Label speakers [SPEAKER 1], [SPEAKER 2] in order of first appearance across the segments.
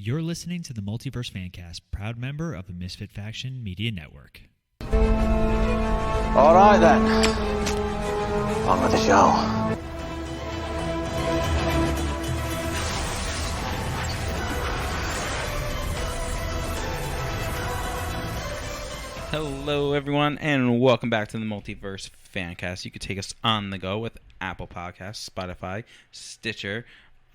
[SPEAKER 1] You're listening to the Multiverse Fan Cast, proud member of the Misfit Faction Media Network.
[SPEAKER 2] All right, then. On with the show.
[SPEAKER 3] Hello, everyone, and welcome back to the Multiverse Fan Cast. You can take us on the go with Apple Podcasts, Spotify, Stitcher,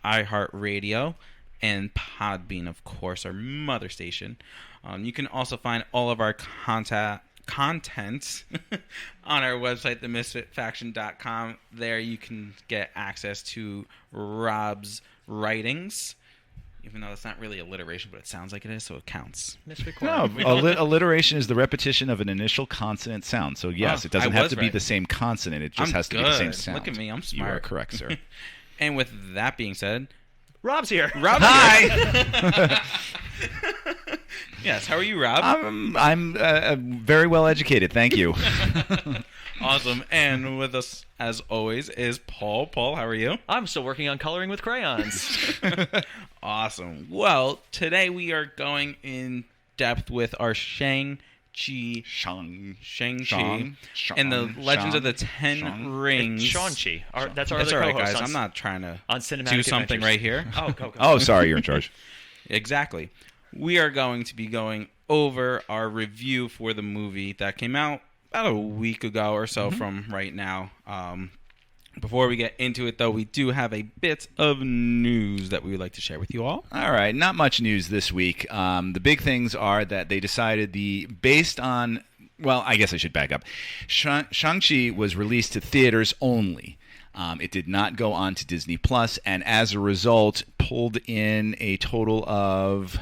[SPEAKER 3] iHeartRadio, and Podbean, of course, our mother station. You can also find all of our content on our website, themisfitfaction.com. There you can get access to Rob's writings, even though it's not really alliteration, but it sounds like it is, so it counts.
[SPEAKER 4] No, alliteration is the repetition of an initial consonant sound. So, yes, it doesn't have to be the same consonant. It just has to be the same sound.
[SPEAKER 3] Look at me. I'm smart.
[SPEAKER 4] You are correct, sir.
[SPEAKER 3] And with that being said,
[SPEAKER 5] Rob's here.
[SPEAKER 3] Hi. Yes, how are you, Rob?
[SPEAKER 4] I'm very well educated. Thank you.
[SPEAKER 3] Awesome. And with us, as always, is Paul. Paul, how are you?
[SPEAKER 5] I'm still working on coloring with crayons.
[SPEAKER 3] Awesome. Well, today we are going in depth with our Shang-Chi and the Legends of the Ten Rings.
[SPEAKER 5] Shang-Chi. That's our
[SPEAKER 3] That's
[SPEAKER 5] other
[SPEAKER 3] all right,
[SPEAKER 5] co-host
[SPEAKER 3] guys.
[SPEAKER 5] on,
[SPEAKER 3] I'm not trying to
[SPEAKER 5] on Cinematic
[SPEAKER 3] do something
[SPEAKER 5] Adventures.
[SPEAKER 3] right here.
[SPEAKER 5] Go.
[SPEAKER 4] Oh, sorry, you're in charge.
[SPEAKER 3] Exactly. We are going to be going over our review for the movie that came out about a week ago or so from right now. Before we get into it, though, we do have a bit of news that we would like to share with you all.
[SPEAKER 4] All right, not much news this week. The big things are that they decided based on, well, I guess I should back up. Shang-Chi was released to theaters only. It did not go on to Disney Plus, and as a result, pulled in a total of...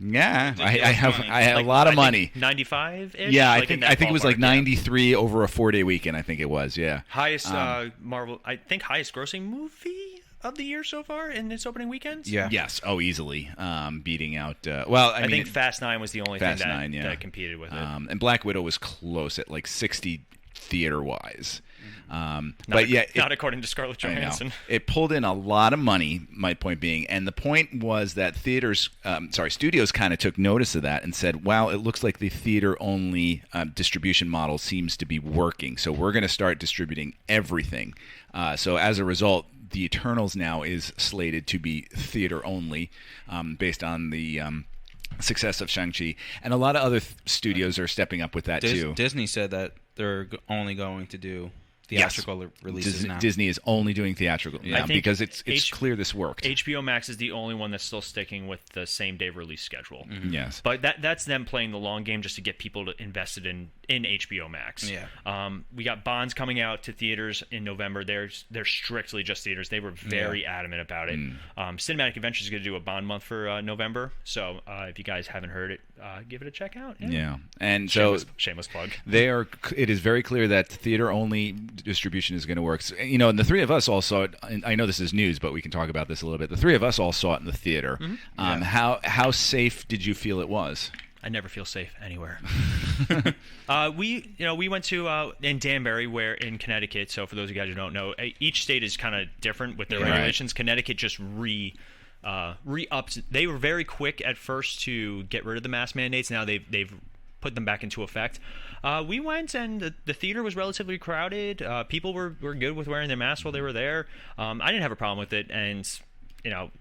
[SPEAKER 4] Yeah, I have a lot of money.
[SPEAKER 5] 95-ish?
[SPEAKER 4] Yeah,
[SPEAKER 5] like
[SPEAKER 4] I think it was like 93 over a 4-day weekend. I think it was. Yeah,
[SPEAKER 5] highest Marvel. I think highest grossing movie of the year so far in its opening weekends.
[SPEAKER 3] Yeah.
[SPEAKER 4] Yes. Oh, easily. Beating out. I mean,
[SPEAKER 5] think Fast 9 was the only thing
[SPEAKER 4] Fast
[SPEAKER 5] that competed with it.
[SPEAKER 4] And Black Widow was close at like 60 theater-wise.
[SPEAKER 5] Not according to Scarlett Johansson.
[SPEAKER 4] It pulled in a lot of money, my point being, and the point was that studios kind of took notice of that and said, wow, it looks like the theater-only distribution model seems to be working, so we're going to start distributing everything. So as a result, The Eternals now is slated to be theater-only based on the... success of Shang-Chi, and a lot of other studios are stepping up with that too.
[SPEAKER 3] Disney said that they're only going to do theatrical releases now.
[SPEAKER 4] Disney is only doing theatrical now because it's clear this worked.
[SPEAKER 5] HBO Max is the only one that's still sticking with the same day release schedule.
[SPEAKER 4] Mm-hmm. Yes,
[SPEAKER 5] but that's them playing the long game just to get people invested in HBO Max.
[SPEAKER 3] Yeah.
[SPEAKER 5] We got Bonds coming out to theaters in November. They're strictly just theaters. They were very adamant about it. Cinematic Adventures is going to do a Bond month for November. So if you guys haven't heard it, give it a check out.
[SPEAKER 4] Yeah. And
[SPEAKER 5] shameless plug.
[SPEAKER 4] It is very clear that theater only distribution is going to work. So, and the three of us all saw it. And I know this is news, but we can talk about this a little bit. The three of us all saw it in the theater. Mm-hmm. How safe did you feel it was?
[SPEAKER 5] I never feel safe anywhere. We went to in Danbury, where in Connecticut. So for those of you guys who don't know, each state is kind of different with their regulations. Connecticut just re-upped. They were very quick at first to get rid of the mask mandates. Now they've put them back into effect. We went, and the theater was relatively crowded. People were good with wearing their masks while they were there. I didn't have a problem with it, and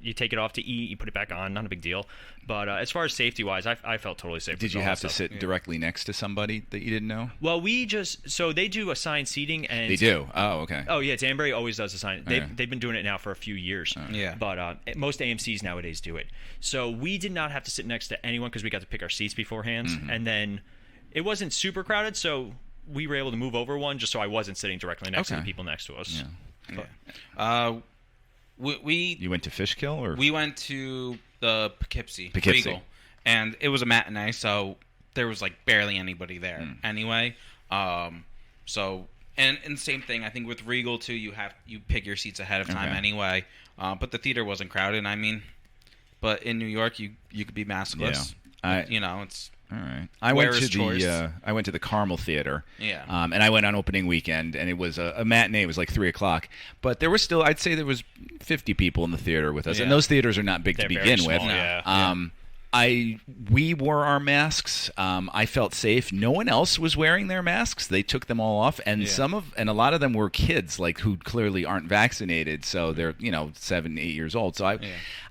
[SPEAKER 5] you take it off to eat, you put it back on, not a big deal. But as far as safety-wise, I felt totally safe.
[SPEAKER 4] Did you have to sit directly next to somebody that you didn't know?
[SPEAKER 5] Well, so they do assigned seating. And
[SPEAKER 4] they do? Oh, okay.
[SPEAKER 5] Oh, yeah, Danbury always does assigned. They've been doing it now for a few years.
[SPEAKER 3] Yeah.
[SPEAKER 5] But most AMCs nowadays do it. So we did not have to sit next to anyone because we got to pick our seats beforehand. Mm-hmm. And then it wasn't super crowded, so we were able to move over one just so I wasn't sitting directly next to the people next to us.
[SPEAKER 3] Yeah.
[SPEAKER 5] But,
[SPEAKER 4] you went to Fishkill, or
[SPEAKER 3] we went to the Poughkeepsie. Regal, and it was a matinee, so there was like barely anybody there anyway. So and same thing, I think with Regal too. You pick your seats ahead of time anyway. But the theater wasn't crowded. I mean, but in New York, you could be maskless.
[SPEAKER 4] Yeah.
[SPEAKER 3] It's
[SPEAKER 4] All right. I went to the Carmel Theater.
[SPEAKER 3] Yeah.
[SPEAKER 4] And I went on opening weekend, and it was a matinee. It was like 3:00, but there was still, I'd say there was 50 people in the theater with us,
[SPEAKER 3] Yeah.
[SPEAKER 4] and those theaters are not big
[SPEAKER 5] They're
[SPEAKER 4] to
[SPEAKER 5] very
[SPEAKER 4] begin
[SPEAKER 5] small,
[SPEAKER 4] with.
[SPEAKER 5] yeah.
[SPEAKER 4] We wore our masks. I felt safe. No one else was wearing their masks. They took them all off, and a lot of them were kids, like who clearly aren't vaccinated, so they're 7, 8 years old. So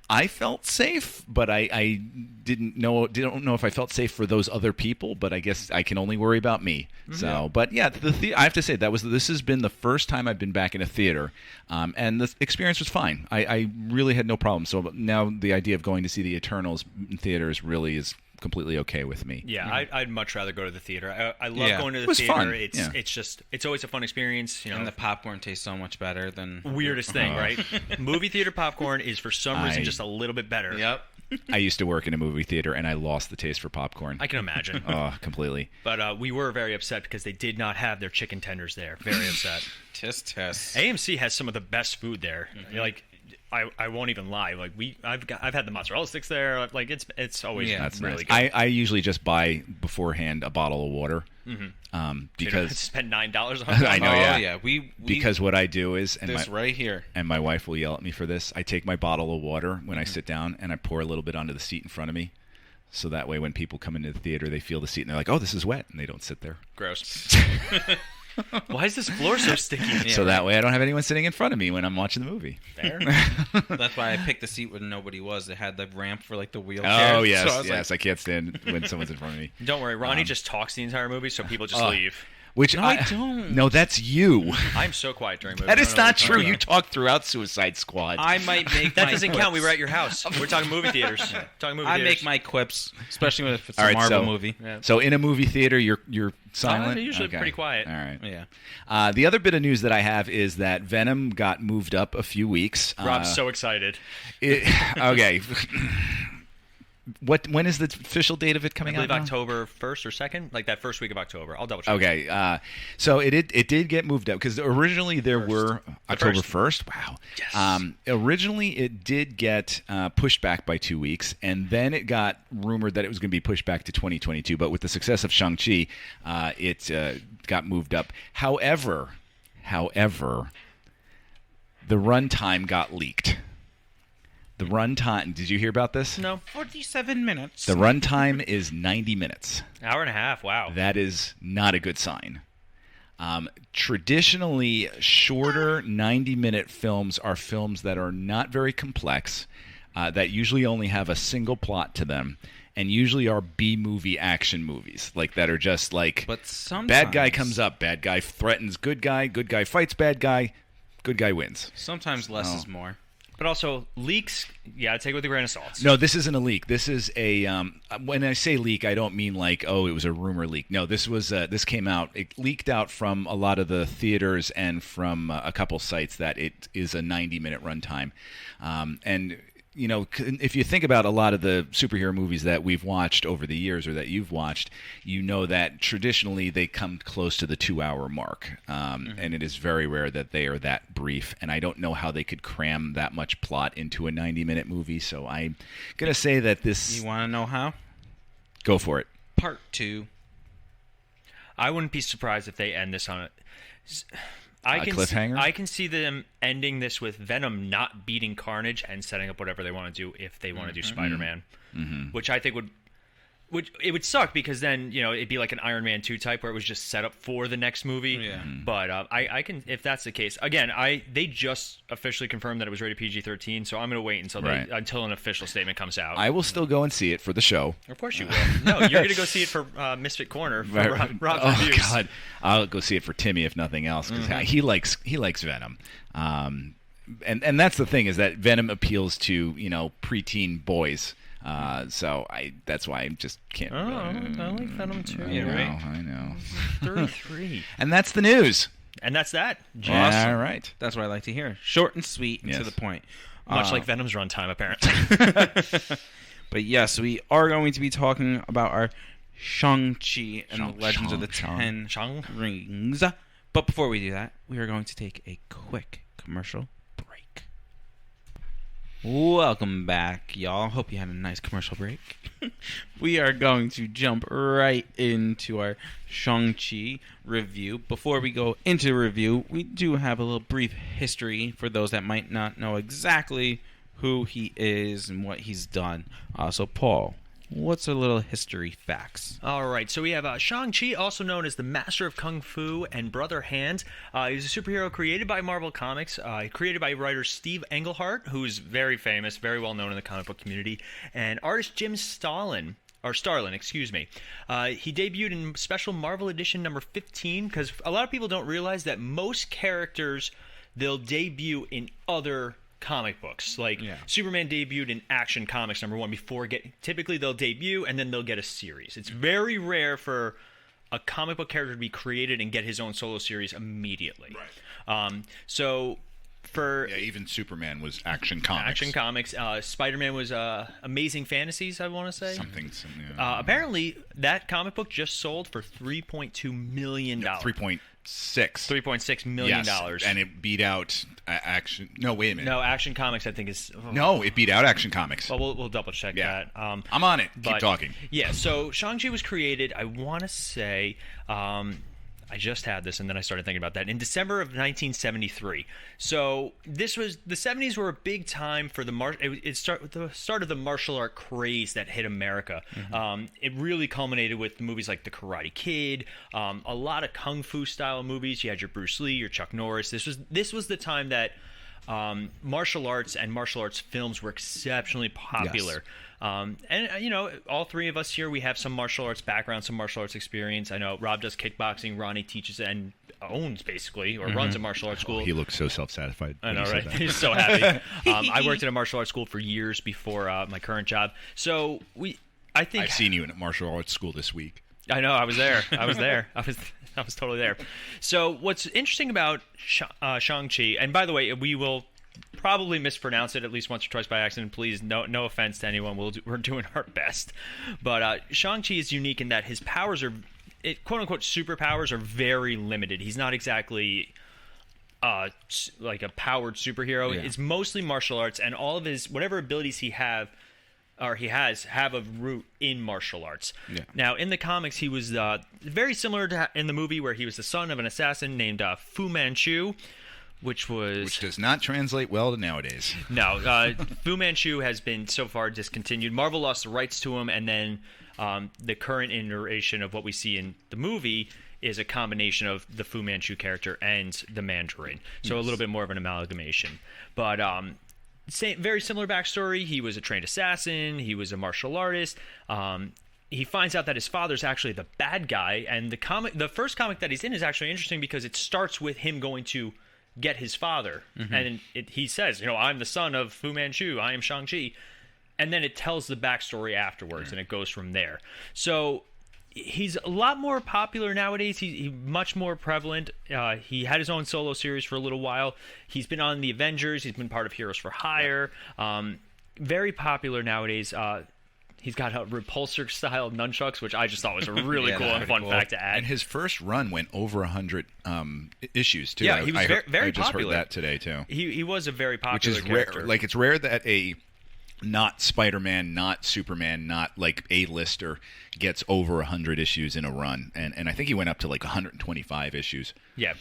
[SPEAKER 4] I felt safe, but I don't know if I felt safe for those other people. But I guess I can only worry about me. So, but yeah, I have to say this has been the first time I've been back in a theater, and the experience was fine. I really had no problem. So now the idea of going to see the Eternals in theaters really is completely okay with me.
[SPEAKER 5] Yeah, I'd much rather go to the theater. I love going to the
[SPEAKER 4] was
[SPEAKER 5] theater.
[SPEAKER 4] fun.
[SPEAKER 5] It's always a fun experience.
[SPEAKER 3] And the popcorn tastes so much better than
[SPEAKER 5] weirdest thing, right? Movie theater popcorn is for some reason just a little bit better.
[SPEAKER 3] Yep.
[SPEAKER 4] I used to work in a movie theater, and I lost the taste for popcorn.
[SPEAKER 5] I can imagine.
[SPEAKER 4] Completely.
[SPEAKER 5] But we were very upset because they did not have their chicken tenders there. Very upset.
[SPEAKER 3] Tisk.
[SPEAKER 5] AMC has some of the best food there. Like, I won't even lie. Like I've had the mozzarella sticks there. Like it's always
[SPEAKER 4] That's
[SPEAKER 5] really
[SPEAKER 4] nice.
[SPEAKER 5] good.
[SPEAKER 4] I usually just buy beforehand a bottle of water. Because
[SPEAKER 5] spend $9 on
[SPEAKER 4] I know,
[SPEAKER 3] yeah. We
[SPEAKER 4] because what I do is, and
[SPEAKER 3] this right here,
[SPEAKER 4] and my wife will yell at me for this. I take my bottle of water when I sit down, and I pour a little bit onto the seat in front of me, so that way when people come into the theater, they feel the seat and they're like, "Oh, this is wet," and they don't sit there.
[SPEAKER 5] Gross. Why is this floor so sticky?
[SPEAKER 4] So that way I don't have anyone sitting in front of me when I'm watching the movie.
[SPEAKER 5] Fair.
[SPEAKER 3] That's why I picked the seat when nobody was. It had the ramp for like the wheelchair.
[SPEAKER 4] Oh yes,
[SPEAKER 3] So
[SPEAKER 4] yes. I can't stand when someone's in front of me.
[SPEAKER 5] Don't worry, Ronnie just talks the entire movie, so people just leave.
[SPEAKER 4] Which
[SPEAKER 3] No, I don't.
[SPEAKER 4] No, that's you.
[SPEAKER 5] I'm so quiet during movies.
[SPEAKER 4] That
[SPEAKER 5] I
[SPEAKER 4] is
[SPEAKER 5] don't know
[SPEAKER 4] not
[SPEAKER 5] what you're
[SPEAKER 4] true.
[SPEAKER 5] talking
[SPEAKER 4] You
[SPEAKER 5] about.
[SPEAKER 4] talked throughout Suicide Squad.
[SPEAKER 3] I might make
[SPEAKER 5] That
[SPEAKER 3] my
[SPEAKER 5] doesn't
[SPEAKER 3] quips.
[SPEAKER 5] count. We were at your house. We're talking movie theaters. Talking movie
[SPEAKER 3] I
[SPEAKER 5] theaters.
[SPEAKER 3] make my quips, especially if it's
[SPEAKER 4] All
[SPEAKER 3] a
[SPEAKER 4] right,
[SPEAKER 3] Marvel
[SPEAKER 4] so-
[SPEAKER 3] movie.
[SPEAKER 5] Yeah.
[SPEAKER 4] So in a movie theater, you're silent.
[SPEAKER 5] I'm usually
[SPEAKER 4] Okay.
[SPEAKER 5] pretty quiet.
[SPEAKER 4] All right.
[SPEAKER 3] Yeah.
[SPEAKER 4] The other bit of news that I have is that Venom got moved up a few weeks.
[SPEAKER 5] Rob's so excited.
[SPEAKER 4] Okay. When is the official date of it
[SPEAKER 5] I
[SPEAKER 4] coming
[SPEAKER 5] believe
[SPEAKER 4] out now?
[SPEAKER 5] October 1st or 2nd, like that first week of October. I'll double check.
[SPEAKER 4] Okay, so it did get moved up because originally there were October 1st. Wow.
[SPEAKER 5] Yes.
[SPEAKER 4] Originally it did get pushed back by 2 weeks, and then it got rumored that it was going to be pushed back to 2022. But with the success of Shang-Chi, it got moved up. However, the runtime got leaked. The runtime. Did you hear about this?
[SPEAKER 5] No.
[SPEAKER 3] 47 minutes.
[SPEAKER 4] The runtime is 90 minutes.
[SPEAKER 5] Hour and a half. Wow.
[SPEAKER 4] That is not a good sign. Traditionally, shorter 90-minute films are films that are not very complex, that usually only have a single plot to them, and usually are B-movie action movies, like that are just like
[SPEAKER 3] But sometimes
[SPEAKER 4] bad guy comes up, bad guy threatens good guy fights bad guy, good guy wins.
[SPEAKER 3] Sometimes less is more.
[SPEAKER 5] But also, leaks, take it with a grain of salt.
[SPEAKER 4] No, this isn't a leak. This is a. When I say leak, I don't mean like, oh, it was a rumor leak. No, this was. This came out. It leaked out from a lot of the theaters and from a couple sites that it is a 90-minute runtime, and. If you think about a lot of the superhero movies that we've watched over the years or that you've watched, you know that traditionally they come close to the 2-hour mark. And it is very rare that they are that brief. And I don't know how they could cram that much plot into a 90-minute movie. So I'm going to say that this...
[SPEAKER 3] You want to know how?
[SPEAKER 4] Go for it.
[SPEAKER 3] Part 2.
[SPEAKER 5] I wouldn't be surprised if they end this on a
[SPEAKER 4] cliffhanger?
[SPEAKER 5] I can see them ending this with Venom not beating Carnage and setting up whatever they want to do if they want to do Spider-Man, which I think it would suck because then it'd be like an Iron Man 2 type where it was just set up for the next movie.
[SPEAKER 3] Yeah.
[SPEAKER 5] But I can, if that's the case, again, they just officially confirmed that it was rated PG-13, so I'm gonna wait until until an official statement comes out.
[SPEAKER 4] I will still go and see it for the show.
[SPEAKER 5] Of course you will. No, you're gonna go see it for Misfit Corner for Rob's reviews.
[SPEAKER 4] God, I'll go see it for Timmy if nothing else because he likes Venom. And that's the thing is that Venom appeals to preteen boys. So that's why I just can't.
[SPEAKER 5] Oh, I like Venom too.
[SPEAKER 4] I know.
[SPEAKER 5] 33.
[SPEAKER 4] And that's the news.
[SPEAKER 5] And that's that.
[SPEAKER 3] Awesome.
[SPEAKER 4] All right.
[SPEAKER 3] That's what I like to hear. Short and sweet and to
[SPEAKER 4] Yes.
[SPEAKER 3] the point.
[SPEAKER 5] Much like Venom's runtime, apparently.
[SPEAKER 3] But yes, we are going to be talking about our Shang-Chi and the Legends of the Ten Rings. But before we do that, we are going to take a quick commercial break. Welcome back, y'all. Hope you had a nice commercial break. We are going to jump right into our Shang-Chi review. Before we go into the review, we do have a little brief history for those that might not know exactly who he is and what he's done. So, Paul, what's a little history facts?
[SPEAKER 5] All right, so we have Shang-Chi, also known as the Master of Kung Fu and Brother Hand. He's a superhero created by Marvel Comics, created by writer Steve Englehart, who's very famous, very well known in the comic book community, and artist Jim Starlin. He debuted in special Marvel edition number 15, because a lot of people don't realize that most characters, they'll debut in other comic books. Like Superman debuted in Action Comics number 1 typically they'll debut and then they'll get a series. It's very rare for a comic book character to be created and get his own solo series immediately. Right. Even
[SPEAKER 4] Superman was Action Comics.
[SPEAKER 5] Action Comics. Spider-Man was Amazing Fantasies, I want to say.
[SPEAKER 4] Something.
[SPEAKER 5] Apparently, that comic book just sold for $3.2 million. $3.6 million.
[SPEAKER 4] Yes, and it beat out Action. No, wait a minute.
[SPEAKER 5] No, Action Comics, I think is.
[SPEAKER 4] No, it beat out Action Comics.
[SPEAKER 5] Well, we'll double check that.
[SPEAKER 4] I'm on it. Keep talking.
[SPEAKER 5] Yeah. So Shang-Chi was created. I want to say. I just had this, and then I started thinking about that in December of 1973. So the 70s were a big time for the start of the martial art craze that hit America. Mm-hmm. It really culminated with movies like The Karate Kid, a lot of kung fu style movies. You had your Bruce Lee, your Chuck Norris. This was the time that martial arts and martial arts films were exceptionally popular. Yes. All three of us here, we have some martial arts background, some martial arts experience. I know Rob does kickboxing, Ronnie teaches and owns basically, or runs a martial arts school.
[SPEAKER 4] He looks so self-satisfied.
[SPEAKER 5] I know, right? He's so happy. I worked at a martial arts school for years before my current job. So I've
[SPEAKER 4] seen you in a martial arts school this week.
[SPEAKER 5] I know, I was there. I was totally there. So what's interesting about Shang-Chi, and by the way, we will probably mispronounce it at least once or twice by accident. Please, no offense to anyone. We're doing our best. But Shang-Chi is unique in that his powers are, quote-unquote, superpowers are very limited. He's not exactly like a powered superhero. Yeah. It's mostly martial arts, and all of his, whatever abilities he has a root in martial arts. Yeah. Now, in the comics, he was very similar to in the movie where he was the son of an assassin named Fu Manchu, which
[SPEAKER 4] does not translate well to nowadays.
[SPEAKER 5] No, Fu Manchu has been so far discontinued. Marvel lost the rights to him, and then the current iteration of what we see in the movie is a combination of the Fu Manchu character and the Mandarin. So a little bit more of an amalgamation. But very similar backstory. He was a trained assassin. He was a martial artist. He finds out that his father's actually the bad guy, and the first comic that he's in is actually interesting because it starts with him going to get his father, and he says, I'm the son of Fu Manchu, I am Shang-Chi, and then it tells the backstory afterwards, and it goes from there. So he's a lot more popular nowadays. He's much more prevalent. He had his own solo series for a little while. He's been on the Avengers. He's been part of Heroes for Hire. Very popular nowadays. He's got a repulsor-style nunchucks, which I just thought was a really cool and fun fact to add.
[SPEAKER 4] And his first run went over 100 issues, too.
[SPEAKER 5] Yeah, he was very popular.
[SPEAKER 4] I just heard that today, too.
[SPEAKER 5] He was a very popular
[SPEAKER 4] character. Rare. Like, it's rare that a not Spider-Man, not Superman, not, like, A-lister gets over 100 issues in a run. And I think he went up to, like, 125 issues.
[SPEAKER 5] Yeah.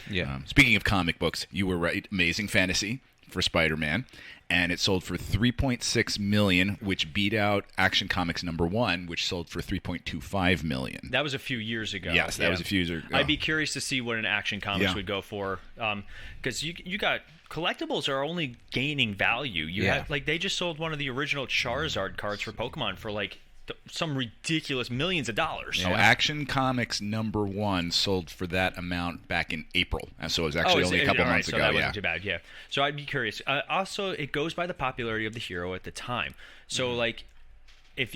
[SPEAKER 4] Speaking of comic books, you were right. Amazing Fantasy for Spider-Man. And it sold for $3.6 million, which beat out Action Comics number 1, which sold for $3.25 million.
[SPEAKER 5] That was a few years ago.
[SPEAKER 4] Yes, that was a few years ago.
[SPEAKER 5] I'd be curious to see what an Action Comics would go for, because you got collectibles are only gaining value. You have, like, they just sold one of the original Charizard cards for Pokemon for like some ridiculous millions of dollars.
[SPEAKER 4] So Action Comics number 1 sold for that amount back in April, and so it was actually only a couple months ago.
[SPEAKER 5] So that wasn't too bad. Yeah. So I'd be curious. Also, it goes by the popularity of the hero at the time. So like, if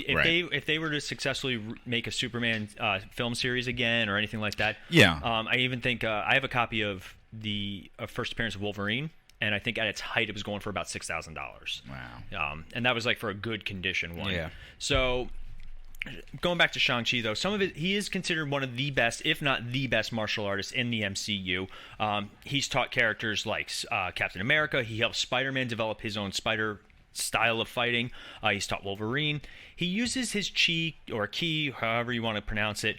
[SPEAKER 5] they were to successfully make a Superman film series again or anything like that, I even think I have a copy of the first appearance of Wolverine. And I think at its height, it was going for about $6,000.
[SPEAKER 4] Wow.
[SPEAKER 5] And that was like for a good condition one.
[SPEAKER 3] Yeah.
[SPEAKER 5] So going back to Shang-Chi, though, some of it, he is considered one of the best, if not the best, martial artists in the MCU. He's taught characters like Captain America. He helped Spider-Man develop his own spider style of fighting. He's taught Wolverine. He uses his chi or ki, however you want to pronounce it,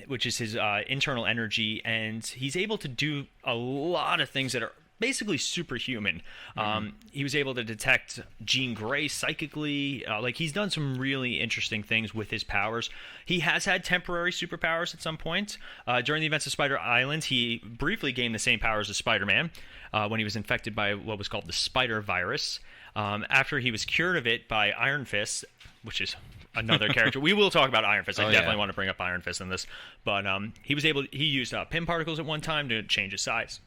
[SPEAKER 5] which is his internal energy, and he's able to do a lot of things that are basically superhuman. He was able to detect Jean Grey psychically. He's done some really interesting things with his powers. He has had temporary superpowers at some point. During the events of Spider Island, he briefly gained the same powers as Spider-Man when he was infected by what was called the Spider Virus. After he was cured of it by Iron Fist, which is another character. We will talk about Iron Fist. I definitely want to bring up Iron Fist in this. But he used pin particles at one time to change his size.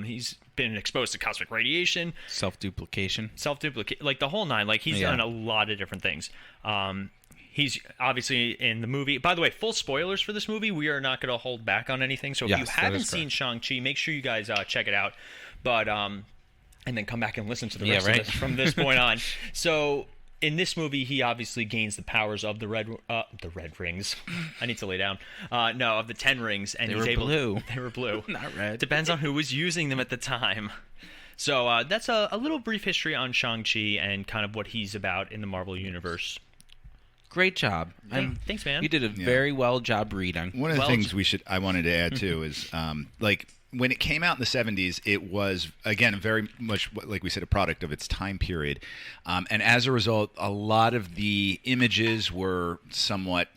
[SPEAKER 5] He's been exposed to cosmic radiation,
[SPEAKER 3] self-duplication,
[SPEAKER 5] like the whole nine. Like he's done a lot of different things. He's obviously in the movie. By the way, full spoilers for this movie. We are not going to hold back on anything. So if you haven't seen Shang-Chi, make sure you guys check it out. But and then come back and listen to the rest of this from this point on. So in this movie, he obviously gains the powers of the red rings. I need to lay down. Of the 10 rings, and
[SPEAKER 3] They were
[SPEAKER 5] blue,
[SPEAKER 3] not red.
[SPEAKER 5] Depends on who was using them at the time. So that's a little brief history on Shang-Chi and kind of what he's about in the Marvel Universe.
[SPEAKER 3] Great job.
[SPEAKER 5] Thanks, man.
[SPEAKER 3] You did a very well job reading.
[SPEAKER 4] One of the things I wanted to add too is when it came out in the 70s, it was, again, very much, like we said, a product of its time period. And as a result, a lot of the images were somewhat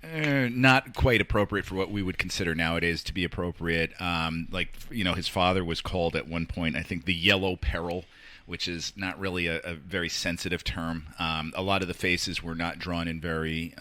[SPEAKER 4] not quite appropriate for what we would consider nowadays to be appropriate. His father was called at one point, I think, the Yellow Peril, which is not really a very sensitive term. A lot of the faces were not drawn in very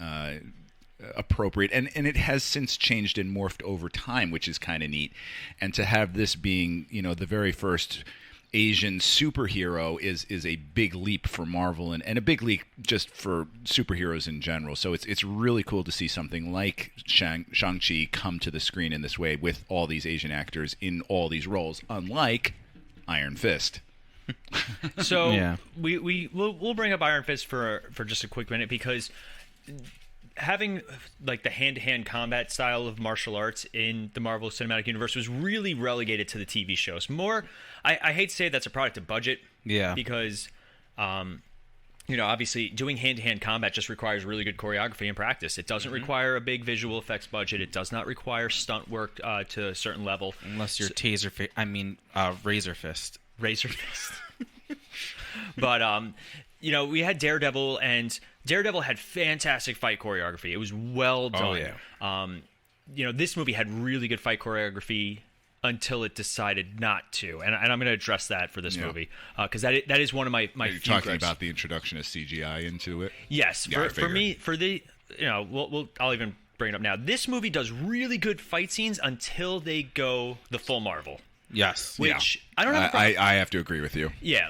[SPEAKER 4] appropriate, and it has since changed and morphed over time, which is kind of neat. And to have this being, the very first Asian superhero is a big leap for Marvel and a big leap just for superheroes in general. So it's really cool to see something like Shang-Chi come to the screen in this way with all these Asian actors in all these roles, unlike Iron Fist.
[SPEAKER 5] So we'll bring up Iron Fist for just a quick minute, because having like the hand-to-hand combat style of martial arts in the Marvel Cinematic Universe was really relegated to the TV shows. More, I hate to say that's a product of budget.
[SPEAKER 3] Yeah.
[SPEAKER 5] Because, obviously doing hand-to-hand combat just requires really good choreography and practice. It doesn't require a big visual effects budget. It does not require stunt work to a certain level.
[SPEAKER 3] Unless you're Razor Fist.
[SPEAKER 5] Razor Fist. But, we had Daredevil, and Daredevil had fantastic fight choreography. It was well done.
[SPEAKER 3] Oh, yeah.
[SPEAKER 5] This movie had really good fight choreography until it decided not to. And I'm going to address that for this movie, because that is one of my
[SPEAKER 4] Are you
[SPEAKER 5] few
[SPEAKER 4] talking
[SPEAKER 5] gripes.
[SPEAKER 4] about the introduction of CGI into it?
[SPEAKER 5] Yes.
[SPEAKER 4] Yeah,
[SPEAKER 5] For me, I'll even bring it up now. This movie does really good fight scenes until they go the full Marvel.
[SPEAKER 3] Yes.
[SPEAKER 5] Which I don't have
[SPEAKER 4] I have to agree with you.
[SPEAKER 5] Yeah,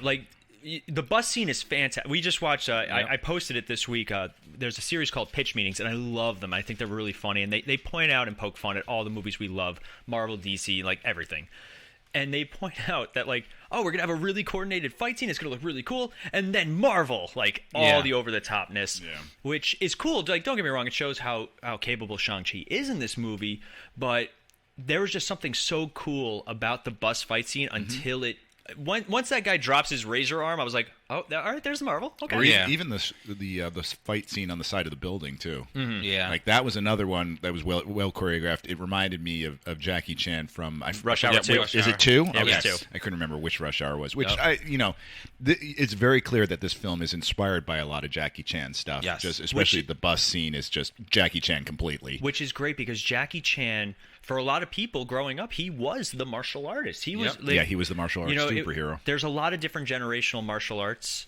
[SPEAKER 5] the bus scene is fantastic. We just watched. I posted it this week. There's a series called Pitch Meetings, and I love them. I think they're really funny, and they point out and poke fun at all the movies we love, Marvel, DC, like everything. And they point out that we're gonna have a really coordinated fight scene. It's gonna look really cool, and then Marvel, all the over the topness, which is cool. Don't get me wrong. It shows how capable Shang-Chi is in this movie, but there was just something so cool about the bus fight scene until it. Once that guy drops his razor arm, I was like, "Oh, all right, there's Marvel." Okay,
[SPEAKER 4] or even the fight scene on the side of the building too.
[SPEAKER 5] Mm-hmm.
[SPEAKER 3] Yeah,
[SPEAKER 4] that was another one that was well choreographed. It reminded me of Jackie Chan from
[SPEAKER 5] Rush Hour 2.
[SPEAKER 4] Is it 2?
[SPEAKER 5] Yeah,
[SPEAKER 4] yes.
[SPEAKER 5] it was 2.
[SPEAKER 4] I couldn't remember which Rush Hour was. Which it's very clear that this film is inspired by a lot of Jackie Chan stuff.
[SPEAKER 3] Yes,
[SPEAKER 4] especially the bus scene is just Jackie Chan completely.
[SPEAKER 5] Which is great because Jackie Chan, for a lot of people growing up, he was the martial artist. He was,
[SPEAKER 4] he was the martial arts superhero.
[SPEAKER 5] There's a lot of different generational martial arts.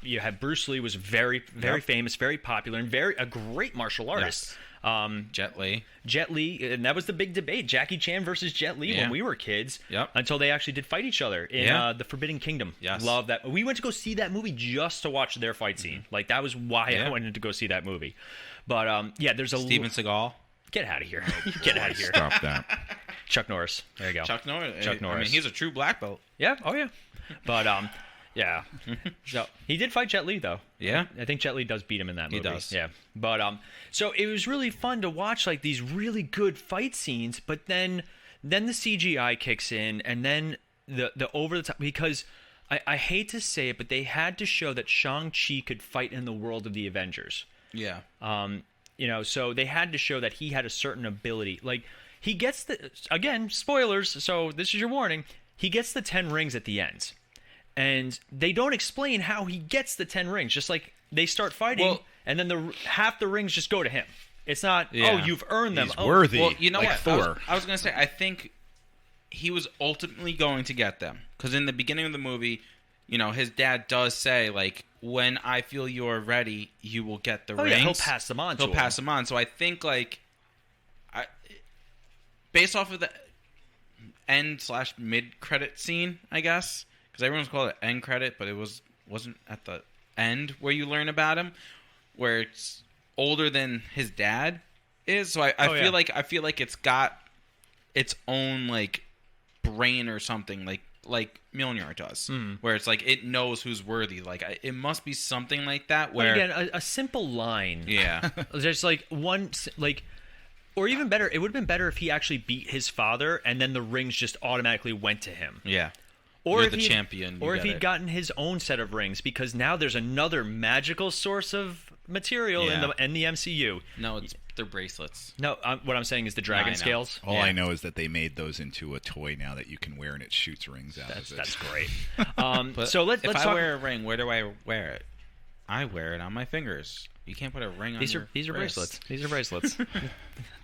[SPEAKER 5] You had Bruce Lee was very, very famous, very popular, and a great martial artist.
[SPEAKER 3] Yes. Jet Li,
[SPEAKER 5] and that was the big debate: Jackie Chan versus Jet Li when we were kids.
[SPEAKER 3] Yep.
[SPEAKER 5] Until they actually did fight each other in the Forbidden Kingdom.
[SPEAKER 3] Yes.
[SPEAKER 5] Love that. We went to go see that movie just to watch their fight scene. That was why I wanted to go see that movie. But there's a
[SPEAKER 3] Steven Seagal.
[SPEAKER 5] Get out of here! Get out of here!
[SPEAKER 4] Stop that.
[SPEAKER 5] Chuck Norris. There you go.
[SPEAKER 3] Chuck Norris.
[SPEAKER 5] I mean,
[SPEAKER 3] he's a true black belt.
[SPEAKER 5] Yeah. Oh yeah. But yeah. So he did fight Jet Li though.
[SPEAKER 3] Yeah.
[SPEAKER 5] I think Jet Li does beat him in that movie.
[SPEAKER 3] He does.
[SPEAKER 5] Yeah. But so it was really fun to watch these really good fight scenes, but then the CGI kicks in, and then the over the top, because I hate to say it, but they had to show that Shang-Chi could fight in the world of the Avengers.
[SPEAKER 3] Yeah.
[SPEAKER 5] So they had to show that he had a certain ability. Like, he gets again, spoilers, so this is your warning, he gets the 10 rings at the end. And they don't explain how he gets the 10 rings. Just like they start fighting, and then half the rings just go to him. It's not, you've earned them.
[SPEAKER 4] He's worthy.
[SPEAKER 3] Well, you know
[SPEAKER 4] like
[SPEAKER 3] what?
[SPEAKER 4] Thor.
[SPEAKER 3] I was going to say, I think he was ultimately going to get them. Because in the beginning of the movie, his dad does say, like, when I feel you're ready, you will get the rings.
[SPEAKER 5] Yeah, he'll pass them on to him.
[SPEAKER 3] He'll pass them on. So I think, like, based off of the end/mid-credit scene, I guess, because everyone's called it end credit, but it wasn't at the end where you learn about him, where it's older than his dad is. So I feel like it's got its own, like, brain or something, like Mjolnir does, where it's like it knows who's worthy. Like, it must be something like that. Where
[SPEAKER 5] but again, a simple line,
[SPEAKER 3] yeah,
[SPEAKER 5] there's like one, like, or even better, it would have been better if he actually beat his father, and then the rings just automatically went to him.
[SPEAKER 3] Yeah,
[SPEAKER 5] or
[SPEAKER 3] you're
[SPEAKER 5] if
[SPEAKER 3] the champion,
[SPEAKER 5] or if he'd gotten his own set of rings, because now there's another magical source of material in the MCU.
[SPEAKER 3] No, they're bracelets.
[SPEAKER 5] No, what I'm saying is the dragon scales.
[SPEAKER 4] All I know is that they made those into a toy now that you can wear, and it shoots rings out of it.
[SPEAKER 5] That's great.
[SPEAKER 3] So
[SPEAKER 5] let's
[SPEAKER 3] if
[SPEAKER 5] talk.
[SPEAKER 3] I wear a ring, where do I wear it? I wear it on my fingers. You can't put a ring on
[SPEAKER 5] These are
[SPEAKER 3] wrist.
[SPEAKER 5] bracelets. These are bracelets.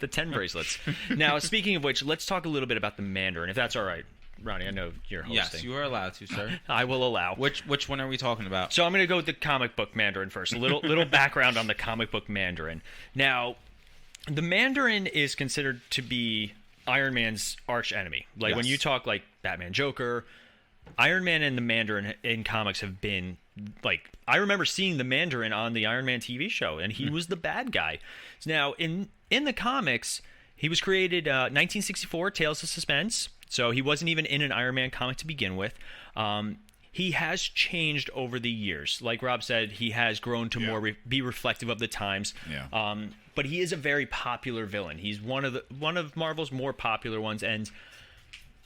[SPEAKER 5] The 10 bracelets. Now, speaking of which, let's talk a little bit about the Mandarin, if that's all right. Ronnie, I know you're hosting.
[SPEAKER 3] Yes, you are allowed to, sir.
[SPEAKER 5] I will allow.
[SPEAKER 3] Which one are we talking about?
[SPEAKER 5] So I'm going to go with the comic book Mandarin first. A little background on the comic book Mandarin. Now, the Mandarin is considered to be Iron Man's arch enemy. Like, when you talk like Batman, Joker, Iron Man and the Mandarin in comics have been, like, I remember seeing the Mandarin on the Iron Man TV show, and he was the bad guy. Now, in the comics, he was created 1964, Tales of Suspense. So he wasn't even in an Iron Man comic to begin with. He has changed over the years. Like Rob said, he has grown to more be reflective of the times.
[SPEAKER 4] Yeah.
[SPEAKER 5] But he is a very popular villain. He's one of Marvel's more popular ones, and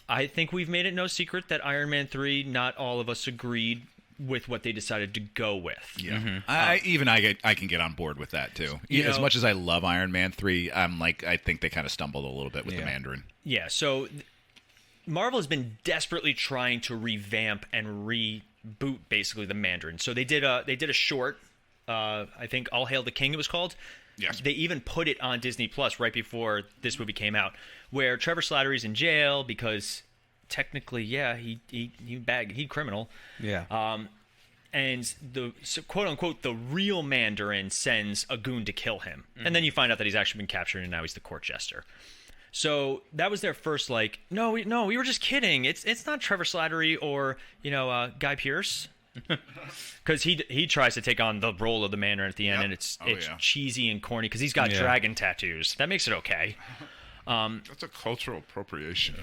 [SPEAKER 5] I think we've made it no secret that Iron Man 3, not all of us agreed with what they decided to go with.
[SPEAKER 4] Yeah, I can get on board with that too. As much as I love Iron Man 3, I think they kind of stumbled a little bit with the Mandarin.
[SPEAKER 5] Yeah. So Marvel has been desperately trying to revamp and reboot basically the Mandarin. So they did a short, I think All Hail the King it was called.
[SPEAKER 4] Yes.
[SPEAKER 5] They even put it on Disney Plus right before this movie came out, where Trevor Slattery's in jail because technically, he criminal.
[SPEAKER 3] Yeah.
[SPEAKER 5] And quote unquote the real Mandarin sends a goon to kill him, and then you find out that he's actually been captured and now he's the court jester. So that was their first, like, no, we were just kidding. It's not Trevor Slattery or Guy Pearce, because he tries to take on the role of the Mandarin at the end, and it's cheesy and corny because he's got dragon tattoos. That makes it okay.
[SPEAKER 6] That's a cultural appropriation.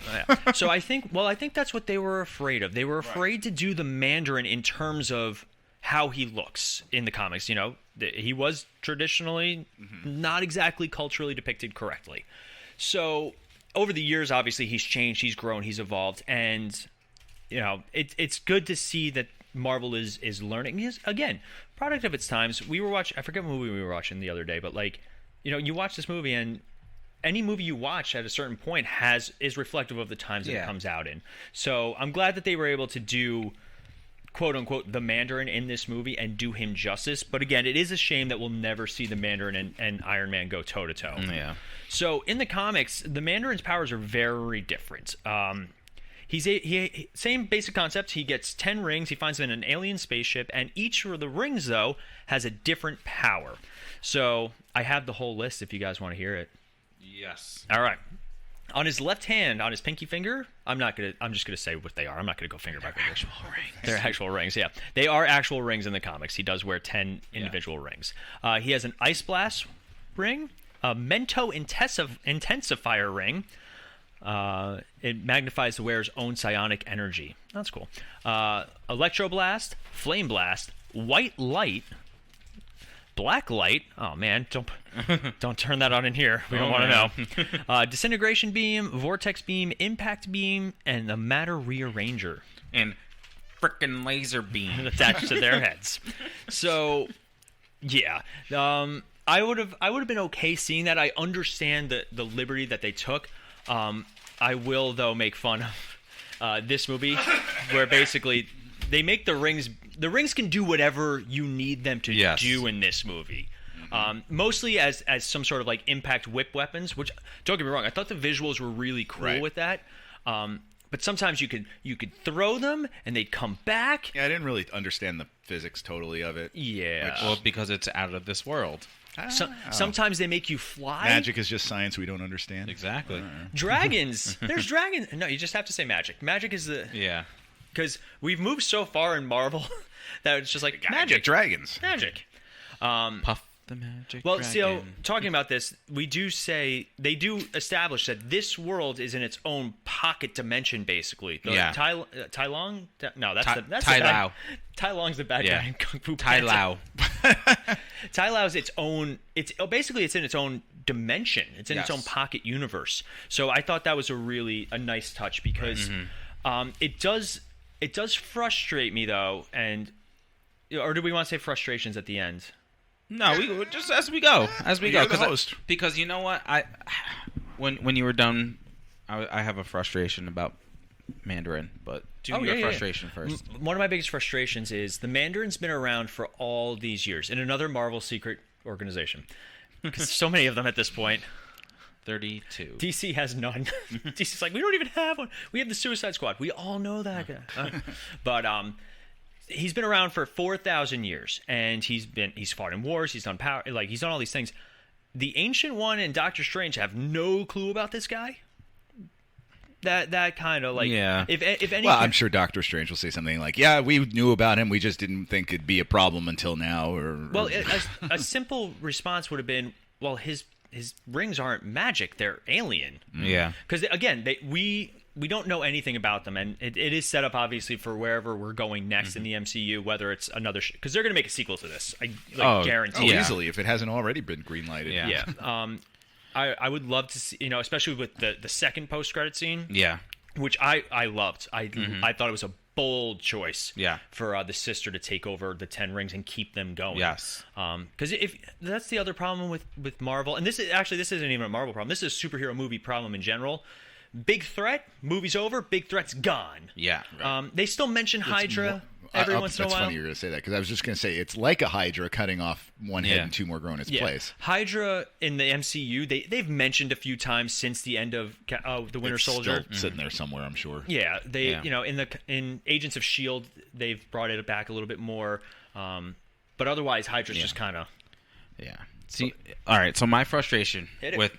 [SPEAKER 5] So I think that's what they were afraid of. They were afraid to do the Mandarin in terms of how he looks in the comics. He was traditionally not exactly culturally depicted correctly. So over the years, obviously, he's changed, he's grown, he's evolved, and it's good to see that Marvel is learning. He's, again, product of its times. We were watching, I forget what movie we were watching the other day, but you watch this movie, and any movie you watch at a certain point is reflective of the times that it comes out in. So I'm glad that they were able to do, quote unquote, the Mandarin in this movie and do him justice. But again, it is a shame that we'll never see the Mandarin and Iron Man go toe to toe.
[SPEAKER 3] Yeah.
[SPEAKER 5] So in the comics, the Mandarin's powers are very different. He same basic concept. He gets 10 rings. He finds them in an alien spaceship, and each of the rings though has a different power. So I have the whole list if you guys want to hear it.
[SPEAKER 3] Yes.
[SPEAKER 5] All right. On his left hand, on his pinky finger, I'm just gonna say what they are. I'm not gonna go finger by finger.
[SPEAKER 3] Actual rings.
[SPEAKER 5] They're actual rings. Yeah, they are actual rings in the comics. He does wear 10 individual rings. He has an ice blast ring, a mento intensifier ring. It magnifies the wearer's own psionic energy. That's cool. Electroblast, flame blast, white light, black light. Oh man, don't turn that on in here. We don't want to know. Disintegration beam, vortex beam, impact beam, and the matter rearranger.
[SPEAKER 3] And freaking laser beam
[SPEAKER 5] attached to their heads. So, yeah, I would have been okay seeing that. I understand the liberty that they took. I will though make fun of this movie, where basically they make the rings. The rings can do whatever you need them to do in this movie. Mostly as some sort of like impact whip weapons, which, don't get me wrong, I thought the visuals were really cool with that. But sometimes you could throw them and they'd come back.
[SPEAKER 4] Yeah, I didn't really understand the physics totally of it.
[SPEAKER 5] Yeah.
[SPEAKER 3] well, because it's out of this world.
[SPEAKER 5] Sometimes they make you fly.
[SPEAKER 4] Magic is just science we don't understand.
[SPEAKER 3] Exactly.
[SPEAKER 5] Dragons. There's dragons. No, you just have to say magic. Magic is the...
[SPEAKER 3] Yeah.
[SPEAKER 5] Because we've moved so far in Marvel that it's just like, magic.
[SPEAKER 4] Dragons.
[SPEAKER 5] Magic.
[SPEAKER 3] Puff the magic
[SPEAKER 5] Well,
[SPEAKER 3] dragon.
[SPEAKER 5] so talking about this, they do establish that this world is in its own pocket dimension, basically. Tai Long? No, that's the
[SPEAKER 3] Tai
[SPEAKER 5] bad,
[SPEAKER 3] Lao.
[SPEAKER 5] Tai Long's the bad guy in Kung Fu
[SPEAKER 3] Tai
[SPEAKER 5] Panda.
[SPEAKER 3] Lao.
[SPEAKER 5] Tai Lao's its own. It's in its own dimension. It's in its own pocket universe. So I thought that was a nice touch because it does frustrate me though, or do we want to say frustrations at the end?
[SPEAKER 3] No, we just as we go,
[SPEAKER 4] You're the host.
[SPEAKER 3] Because you know what, when you were done, I have a frustration about Mandarin, but do your frustration first.
[SPEAKER 5] One of my biggest frustrations is the Mandarin's been around for all these years in another Marvel secret organization. Because so many of them at this point.
[SPEAKER 3] 32.
[SPEAKER 5] DC has none. DC's like, we don't even have one. We have the Suicide Squad. We all know that guy. But he's been around for 4,000 years, and he's fought in wars. He's done power. Like, he's done all these things. The Ancient One and Doctor Strange have no clue about this guy. That kind of like, if anything,
[SPEAKER 4] well, I'm sure Doctor Strange will say something like, "Yeah, we knew about him. We just didn't think it'd be a problem until now."
[SPEAKER 5] A simple response would have been, "Well, his rings aren't magic; they're alien."
[SPEAKER 3] Yeah,
[SPEAKER 5] because again, we don't know anything about them, and it is set up obviously for wherever we're going next in the MCU, whether it's another because they're going to make a sequel to this. I guarantee.
[SPEAKER 4] Easily if it hasn't already been greenlighted.
[SPEAKER 5] Yeah. I would love to see, especially with the second post-credit scene.
[SPEAKER 3] Yeah.
[SPEAKER 5] Which I loved. I thought it was a bold choice.
[SPEAKER 3] Yeah.
[SPEAKER 5] For the sister to take over the 10 rings and keep them going.
[SPEAKER 3] Yes.
[SPEAKER 5] Because if that's the other problem with Marvel, and this isn't even a Marvel problem. This is a superhero movie problem in general. Big threat, movie's over. Big threat's gone.
[SPEAKER 3] Yeah.
[SPEAKER 4] Right.
[SPEAKER 5] They still mention Hydra. Every once in a while.
[SPEAKER 4] That's funny you're going to say that, because I was just going to say it's like a Hydra cutting off one head and two more growing its place.
[SPEAKER 5] Hydra in the MCU, they've mentioned a few times since the end of the Winter Soldier.
[SPEAKER 4] Still sitting there somewhere, I'm sure.
[SPEAKER 5] Yeah, in Agents of S.H.I.E.L.D., they've brought it back a little bit more. But otherwise, Hydra's just kind of...
[SPEAKER 3] Yeah. See, all right, so my frustration with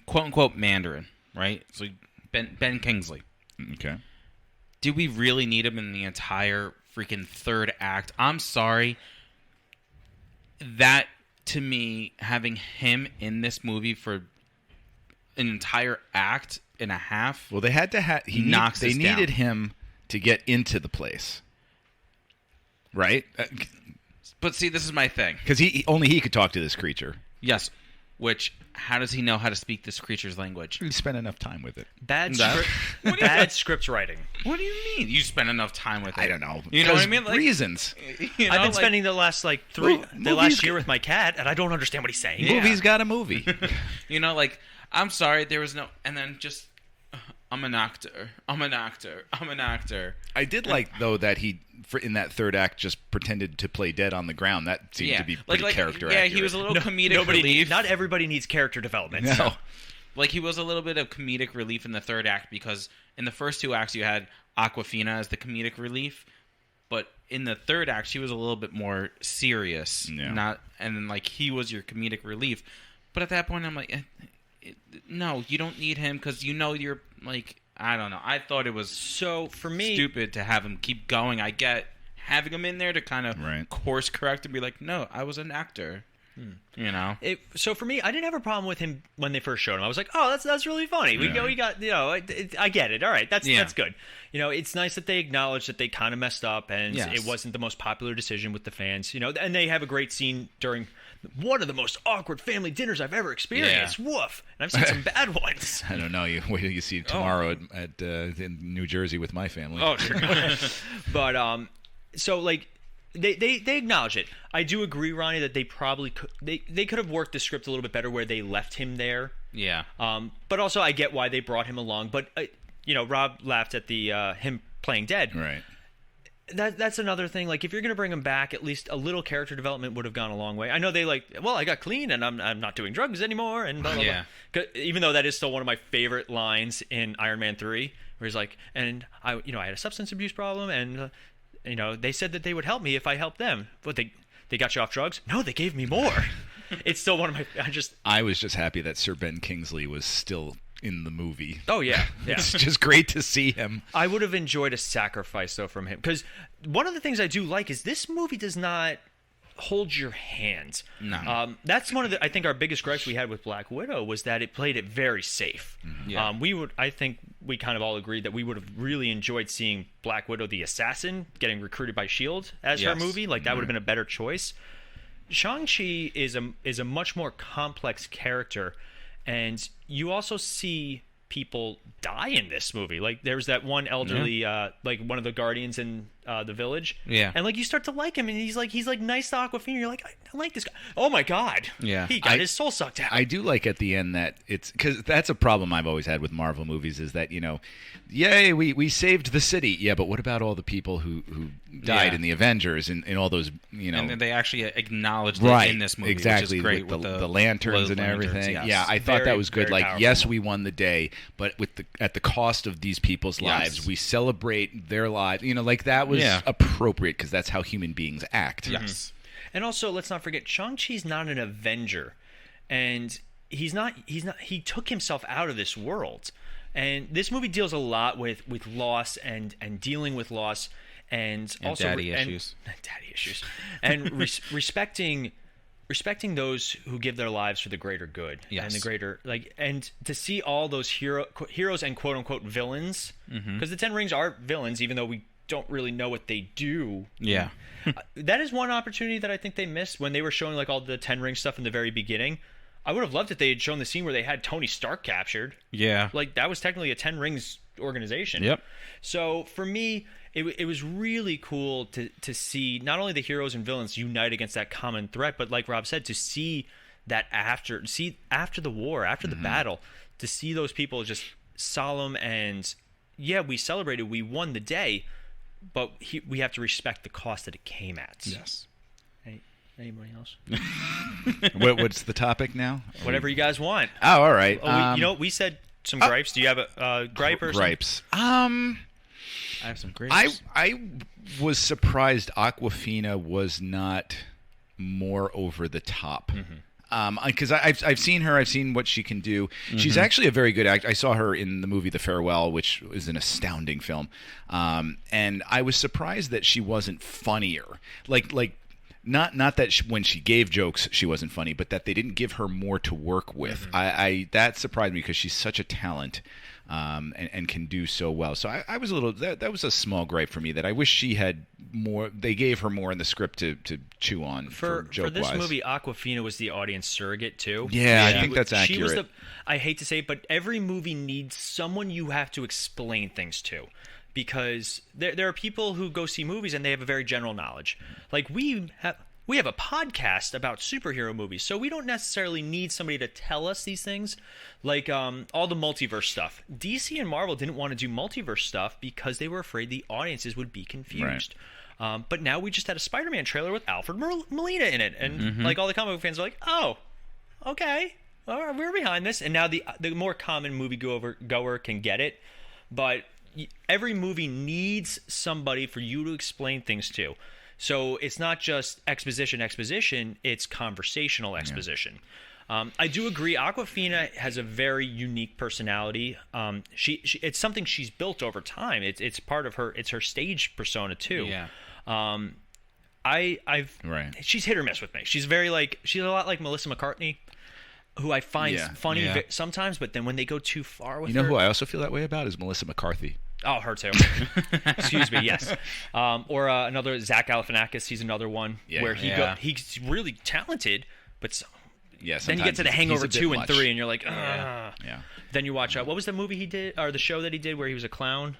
[SPEAKER 3] quote-unquote Mandarin, right? So Ben Kingsley.
[SPEAKER 4] Okay.
[SPEAKER 3] Do we really need him in the entire freaking third act? I'm sorry. That, to me, having him in this movie for an entire act and a half.
[SPEAKER 4] Well, they had to have. They needed him to get into the place, right?
[SPEAKER 3] But see, this is my thing.
[SPEAKER 4] Because only he could talk to this creature.
[SPEAKER 3] Yes. Which, how does he know how to speak this creature's language?
[SPEAKER 4] He spent enough time with it.
[SPEAKER 5] Bad script writing.
[SPEAKER 3] What do you mean? You spent enough time with it?
[SPEAKER 4] I don't know.
[SPEAKER 3] You know what I mean? Like,
[SPEAKER 4] reasons.
[SPEAKER 5] I've been spending the last last year with my cat, and I don't understand what he's saying.
[SPEAKER 4] Movie's got a movie.
[SPEAKER 3] I'm sorry, there was no... And then just... I'm an actor. I'm an actor.
[SPEAKER 4] I did like, though, that he, in that third act, just pretended to play dead on the ground. That seemed to be pretty character accurate.
[SPEAKER 3] Yeah, he was a little comedic relief.
[SPEAKER 5] Not everybody needs character development.
[SPEAKER 4] No.
[SPEAKER 5] So.
[SPEAKER 3] Like, he was a little bit of comedic relief in the third act, because in the first two acts you had Awkwafina as the comedic relief, but in the third act she was a little bit more serious.
[SPEAKER 4] Yeah.
[SPEAKER 3] And then, like, he was your comedic relief. But at that point I'm like, no, you don't need him, because you're, like, I don't know. I thought it was
[SPEAKER 5] so for me
[SPEAKER 3] stupid to have him keep going. I get having him in there to kind of course correct and be like, no, I was an actor. You know.
[SPEAKER 5] So for me, I didn't have a problem with him when they first showed him. I was like, oh, that's really funny. We got I get it. All right, that's good. It's nice that they acknowledge that they kind of messed up and it wasn't the most popular decision with the fans. And they have a great scene during one of the most awkward family dinners I've ever experienced. Yeah. Woof. And I've seen some bad ones.
[SPEAKER 4] I don't know. Wait till you see tomorrow at in New Jersey with my family.
[SPEAKER 5] Oh, sure. But so like. They acknowledge it. I do agree, Ronnie, that they probably could they could have worked the script a little bit better where they left him there.
[SPEAKER 3] Yeah.
[SPEAKER 5] But also I get why they brought him along. But Rob laughed at the him playing dead.
[SPEAKER 4] Right.
[SPEAKER 5] That's another thing. Like if you're gonna bring him back, at least a little character development would have gone a long way. I know they I got clean and I'm not doing drugs anymore and blah blah blah. Even though that is still one of my favorite lines in Iron Man 3, where he's like, and I had a substance abuse problem and. They said that they would help me if I helped them. But they got you off drugs? No, they gave me more. It's still one of my... I
[SPEAKER 4] was just happy that Sir Ben Kingsley was still in the movie.
[SPEAKER 5] Oh, yeah.
[SPEAKER 4] It's just great to see him.
[SPEAKER 5] I would have enjoyed a sacrifice, though, from him. Because one of the things I do like is this movie does not hold your hand.
[SPEAKER 3] No.
[SPEAKER 5] That's one of the... I think our biggest gripes we had with Black Widow was that it played it very safe.
[SPEAKER 3] Yeah.
[SPEAKER 5] I think we kind of all agreed that we would have really enjoyed seeing Black Widow the assassin getting recruited by S.H.I.E.L.D. as her movie. Like, that would have been a better choice. Shang-Chi is a much more complex character, and you also see people die in this movie. Like, there's that one elderly, one of the guardians in the village.
[SPEAKER 3] Yeah.
[SPEAKER 5] And, you start to like him, and he's like nice to Awkwafina. You're like, I like this guy. Oh, my God.
[SPEAKER 3] Yeah.
[SPEAKER 5] He got his soul sucked out.
[SPEAKER 4] I do like at the end that it's... Because that's a problem I've always had with Marvel movies is that, yay, we saved the city. Yeah, but what about all the people who died in the Avengers and all those,
[SPEAKER 3] And they actually acknowledged it in this movie,
[SPEAKER 4] exactly,
[SPEAKER 3] which is great
[SPEAKER 4] with the lanterns and everything.
[SPEAKER 3] Yes.
[SPEAKER 4] Yeah, I thought that was good.
[SPEAKER 5] Very
[SPEAKER 4] Like, yes, we won the day, but at the cost of these people's lives, we celebrate their lives. That was appropriate because that's how human beings act.
[SPEAKER 3] Yes.
[SPEAKER 5] And also, let's not forget, Shang-Chi's not an Avenger, and he took himself out of this world. And this movie deals a lot with loss and dealing with loss and also
[SPEAKER 3] daddy issues.
[SPEAKER 5] Daddy issues. And respecting those who give their lives for the greater good.
[SPEAKER 3] Yes.
[SPEAKER 5] And the greater and to see all those heroes and quote unquote villains, because the Ten Rings are villains, even though we don't really know what they do.
[SPEAKER 3] Yeah.
[SPEAKER 5] That is one opportunity that I think they missed when they were showing all the Ten Ring stuff in the very beginning. I would have loved if they had shown the scene where they had Tony Stark captured.
[SPEAKER 3] Yeah.
[SPEAKER 5] That was technically a Ten Rings organization.
[SPEAKER 3] Yep.
[SPEAKER 5] So for me, it was really cool to see not only the heroes and villains unite against that common threat, but like Rob said, to see that after the war, after the battle, to see those people just solemn and we celebrated, we won the day, but we have to respect the cost that it came at.
[SPEAKER 3] Yes.
[SPEAKER 5] Anybody else?
[SPEAKER 4] What's the topic now?
[SPEAKER 5] Whatever you guys want.
[SPEAKER 4] Oh, all right.
[SPEAKER 5] We said some gripes. Do you have a gripe or
[SPEAKER 4] gripes?
[SPEAKER 5] Something?
[SPEAKER 3] I have some grapes.
[SPEAKER 4] I was surprised Awkwafina was not more over the top. Because I've seen her, I've seen what she can do. She's actually a very good actor. I saw her in the movie The Farewell, which is an astounding film, and I was surprised that she wasn't funnier. Not that when she gave jokes she wasn't funny, but that they didn't give her more to work with. That surprised me because she's such a talent. And can do so well. So I was a little... That was a small gripe for me, that I wish she had more... They gave her more in the script to chew on for joke-wise.
[SPEAKER 5] For this movie, Awkwafina was the audience surrogate, too.
[SPEAKER 4] Yeah, I think that's accurate.
[SPEAKER 5] She was I hate to say it, but every movie needs someone you have to explain things to. Because there are people who go see movies and they have a very general knowledge. Like, we have a podcast about superhero movies, so we don't necessarily need somebody to tell us these things. Like all the multiverse stuff. DC and Marvel didn't want to do multiverse stuff because they were afraid the audiences would be confused. Right. But now we just had a Spider-Man trailer with Alfred Molina in it, and all the comic book fans are like, "Oh, okay, all right, we're behind this." And now the more common moviegoer can get it, but every movie needs somebody for you to explain things to. So it's not just exposition, it's conversational exposition. I do agree, Awkwafina has a very unique personality. She it's something she's built over time. It's part of her, it's her stage persona too.
[SPEAKER 3] Yeah.
[SPEAKER 5] I've
[SPEAKER 4] Right.
[SPEAKER 5] she's hit or miss with me. She's a lot like Melissa McCartney, who I find funny sometimes, but then when they go too far with her,
[SPEAKER 4] You know who I also feel that way about is Melissa McCarthy.
[SPEAKER 5] Oh, her too. Excuse me. Yes. Or another Zach Galifianakis. He's another one where he's really talented, but then you get to The Hangover 2 and 3, and you're like, ah.
[SPEAKER 4] Yeah.
[SPEAKER 5] Then you watch what was the movie he did, or the show that he did where he was a clown?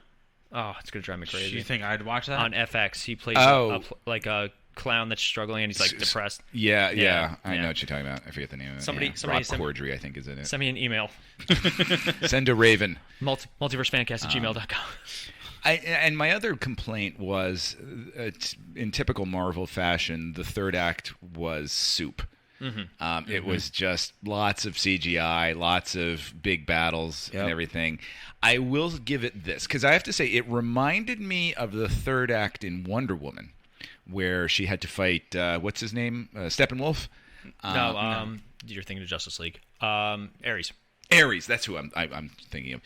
[SPEAKER 5] Oh, it's gonna drive me crazy.
[SPEAKER 3] You think I'd watch that
[SPEAKER 5] on FX? He plays like a clown that's struggling and he's like depressed.
[SPEAKER 4] Yeah. I know what you're talking about. I forget the name of it. Somebody Rob Corddry, I think, is in it.
[SPEAKER 5] Send me an email.
[SPEAKER 4] Send a Raven.
[SPEAKER 5] Multiversefancast@gmail.com.
[SPEAKER 4] And my other complaint was, in typical Marvel fashion, the third act was soup. It was just lots of CGI, lots of big battles and everything. I will give it this, because I have to say, it reminded me of the third act in Wonder Woman, where she had to fight, what's his name? Steppenwolf?
[SPEAKER 5] No, you're thinking of Justice League.
[SPEAKER 4] Ares, that's who I'm thinking of.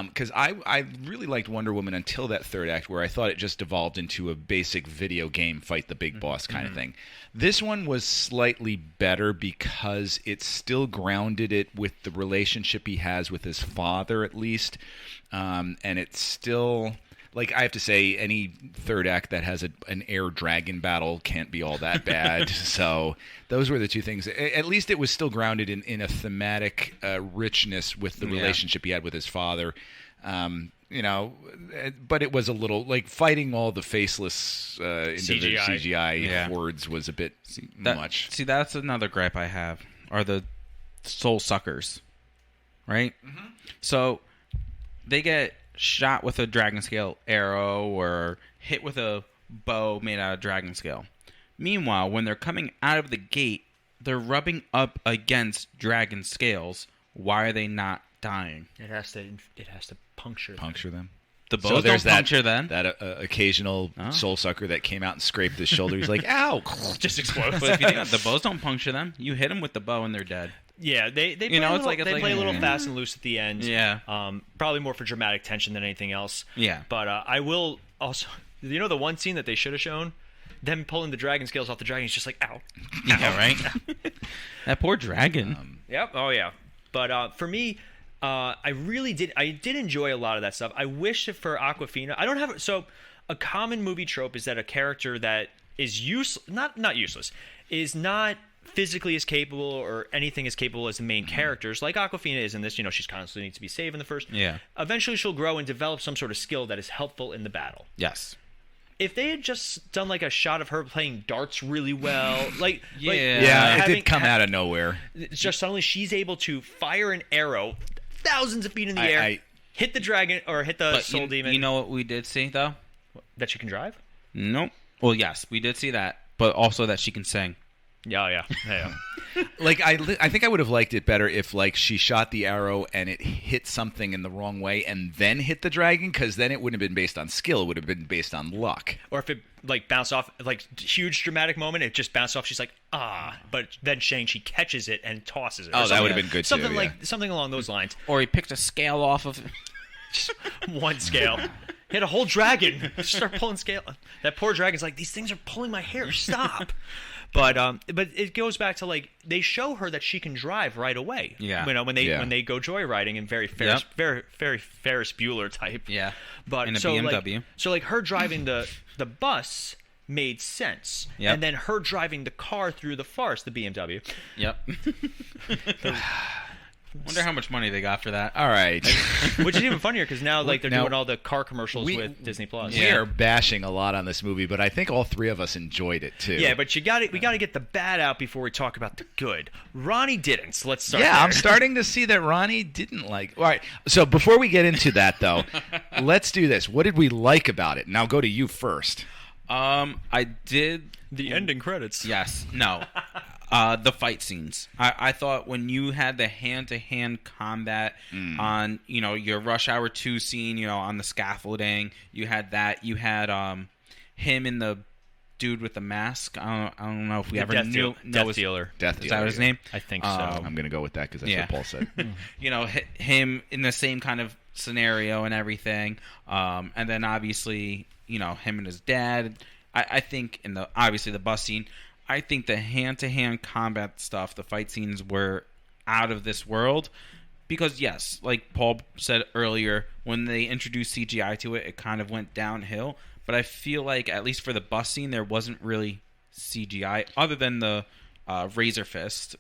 [SPEAKER 4] Because I really liked Wonder Woman until that third act, where I thought it just devolved into a basic video game fight the big boss kind of thing. This one was slightly better because it still grounded it with the relationship he has with his father, at least. And it's still... Like, I have to say, any third act that has an air dragon battle can't be all that bad. So those were the two things. At least it was still grounded in a thematic richness with the relationship he had with his father. But it was a little, like, fighting all the faceless CGI hordes was a bit much.
[SPEAKER 3] See, that's another gripe I have, are the soul suckers, right? Mm-hmm. So they get shot with a dragon scale arrow or hit with a bow made out of dragon scale. Meanwhile, when they're coming out of the gate, they're rubbing up against dragon scales. Why are they not dying?
[SPEAKER 5] It has to puncture
[SPEAKER 4] them.
[SPEAKER 3] The bows don't puncture them.
[SPEAKER 4] That occasional soul sucker that came out and scraped his shoulder. He's like, "Ow!" Just explodes.
[SPEAKER 3] But if you think about it, the bows don't puncture them. You hit them with the bow and they're dead.
[SPEAKER 5] Yeah, they play a little fast and loose at the end. Yeah. Probably more for dramatic tension than anything else.
[SPEAKER 3] Yeah.
[SPEAKER 5] But I will also, the one scene that they should have shown, them pulling the dragon scales off the dragon, is just like, ow.
[SPEAKER 3] Yeah, right? That poor dragon.
[SPEAKER 5] Yep. Oh, yeah. But for me, I did enjoy a lot of that stuff. I wish that for Awkwafina, a common movie trope is that a character that is not useless, is not physically as capable or anything as capable as the main characters, like Awkwafina is in this. She's constantly needs to be saved in the first. Yeah. Eventually, she'll grow and develop some sort of skill that is helpful in the battle.
[SPEAKER 3] Yes.
[SPEAKER 5] If they had just done like a shot of her playing darts really well,
[SPEAKER 4] it did come out of nowhere.
[SPEAKER 5] It's just suddenly she's able to fire an arrow thousands of feet in the air, hit the dragon or hit the soul demon.
[SPEAKER 3] You know what we did see though?
[SPEAKER 5] That she can drive?
[SPEAKER 3] Nope. Well, yes, we did see that, but also that she can sing.
[SPEAKER 5] Yeah.
[SPEAKER 4] Like I think I would have liked it better if she shot the arrow and it hit something in the wrong way and then hit the dragon, because then it wouldn't have been based on skill. It would have been based on luck.
[SPEAKER 5] Or if it bounced off, huge dramatic moment, it just bounced off. She's like, but then Shang-Chi catches it and tosses it.
[SPEAKER 4] Oh, that would have been good too.
[SPEAKER 5] Something along those lines.
[SPEAKER 3] Or he picked a scale off of
[SPEAKER 5] just one scale. Hit a whole dragon. Start pulling scale. That poor dragon's like, these things are pulling my hair. Stop. But it goes back to they show her that she can drive right away.
[SPEAKER 3] Yeah.
[SPEAKER 5] When they go joyriding in very Ferris Bueller type.
[SPEAKER 3] Yeah.
[SPEAKER 5] But
[SPEAKER 3] in a BMW.
[SPEAKER 5] So her driving the bus made sense.
[SPEAKER 3] Yep.
[SPEAKER 5] And then her driving the car through the forest, the BMW.
[SPEAKER 3] Yep. Wonder how much money they got for that.
[SPEAKER 4] All right.
[SPEAKER 5] Which is even funnier because now they're doing all the car commercials with Disney Plus.
[SPEAKER 4] We are bashing a lot on this movie, but I think all three of us enjoyed it too.
[SPEAKER 5] Yeah, but we got to get the bad out before we talk about the good. Ronnie didn't. So let's start.
[SPEAKER 4] Yeah,
[SPEAKER 5] there.
[SPEAKER 4] I'm starting to see that Ronnie didn't like. All right. So before we get into that though, let's do this. What did we like about it? And I'll go to you first.
[SPEAKER 3] I did
[SPEAKER 5] the ending credits.
[SPEAKER 3] Yes. No. The fight scenes. I thought when you had the hand-to-hand combat on, your Rush Hour 2 scene, on the scaffolding, you had that. You had him and the dude with the mask. I don't know if we ever knew.
[SPEAKER 5] Death Dealer.
[SPEAKER 4] Death
[SPEAKER 3] Is that his name?
[SPEAKER 5] I think so.
[SPEAKER 4] I'm going to go with that because that's what Paul said.
[SPEAKER 3] Him in the same kind of scenario and everything. And then obviously, him and his dad. I think in the obviously the bus scene, I think the hand-to-hand combat stuff, the fight scenes were out of this world. Because, yes, like Paul said earlier, when they introduced CGI to it, it kind of went downhill. But I feel like, at least for the bus scene, there wasn't really CGI, other than the Razor Fist.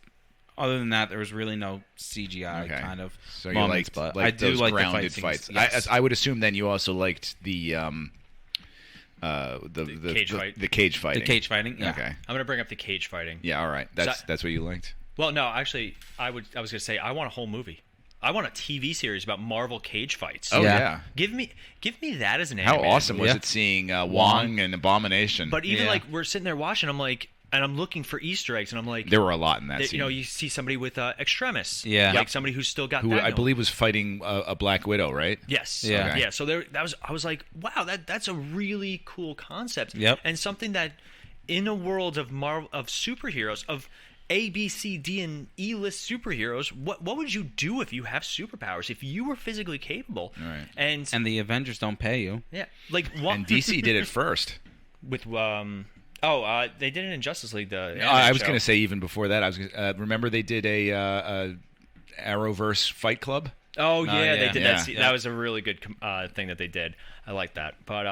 [SPEAKER 3] Other than that, there was really no CGI kind of moments. But I do
[SPEAKER 4] those
[SPEAKER 3] like
[SPEAKER 4] grounded
[SPEAKER 3] the
[SPEAKER 4] fights.
[SPEAKER 3] Yes.
[SPEAKER 4] I would assume then you also liked the
[SPEAKER 5] cage fight.
[SPEAKER 4] The cage fighting.
[SPEAKER 3] The cage fighting, yeah.
[SPEAKER 4] Okay.
[SPEAKER 5] I'm gonna bring up the cage fighting.
[SPEAKER 4] Yeah, all right. That's what you liked?
[SPEAKER 5] Well, no, actually, I was gonna say I want a whole movie. I want a TV series about Marvel cage fights.
[SPEAKER 4] Oh, yeah.
[SPEAKER 5] Give me that as an
[SPEAKER 4] How
[SPEAKER 5] animated
[SPEAKER 4] awesome
[SPEAKER 5] movie.
[SPEAKER 4] was it seeing Wong and Abomination?
[SPEAKER 5] But even like we're sitting there watching, I'm like, and I'm looking for Easter eggs, and I'm like,
[SPEAKER 4] there were a lot in that scene.
[SPEAKER 5] You know, you see somebody with Extremis,
[SPEAKER 3] like
[SPEAKER 5] somebody who's still got
[SPEAKER 4] who
[SPEAKER 5] that
[SPEAKER 4] I
[SPEAKER 5] going.
[SPEAKER 4] believe was fighting a Black Widow, right?
[SPEAKER 5] Yes.
[SPEAKER 3] Yeah.
[SPEAKER 4] Okay.
[SPEAKER 5] Yeah. So I was like, wow, that's a really cool concept.
[SPEAKER 3] Yep.
[SPEAKER 5] And something that in a world of superheroes, of A, B, C, D, and E-list superheroes, what would you do if you have superpowers? If you were physically capable,
[SPEAKER 4] Right.
[SPEAKER 5] and
[SPEAKER 3] the Avengers don't pay you.
[SPEAKER 5] yeah, like
[SPEAKER 4] And DC did it first.
[SPEAKER 5] with they did it in Justice League.
[SPEAKER 4] I was going to say even before that. I was remember they did a Arrowverse Fight Club.
[SPEAKER 5] Oh yeah,
[SPEAKER 3] yeah.
[SPEAKER 5] they did
[SPEAKER 4] Yeah.
[SPEAKER 5] that. That was a really good thing that they did. I like that. But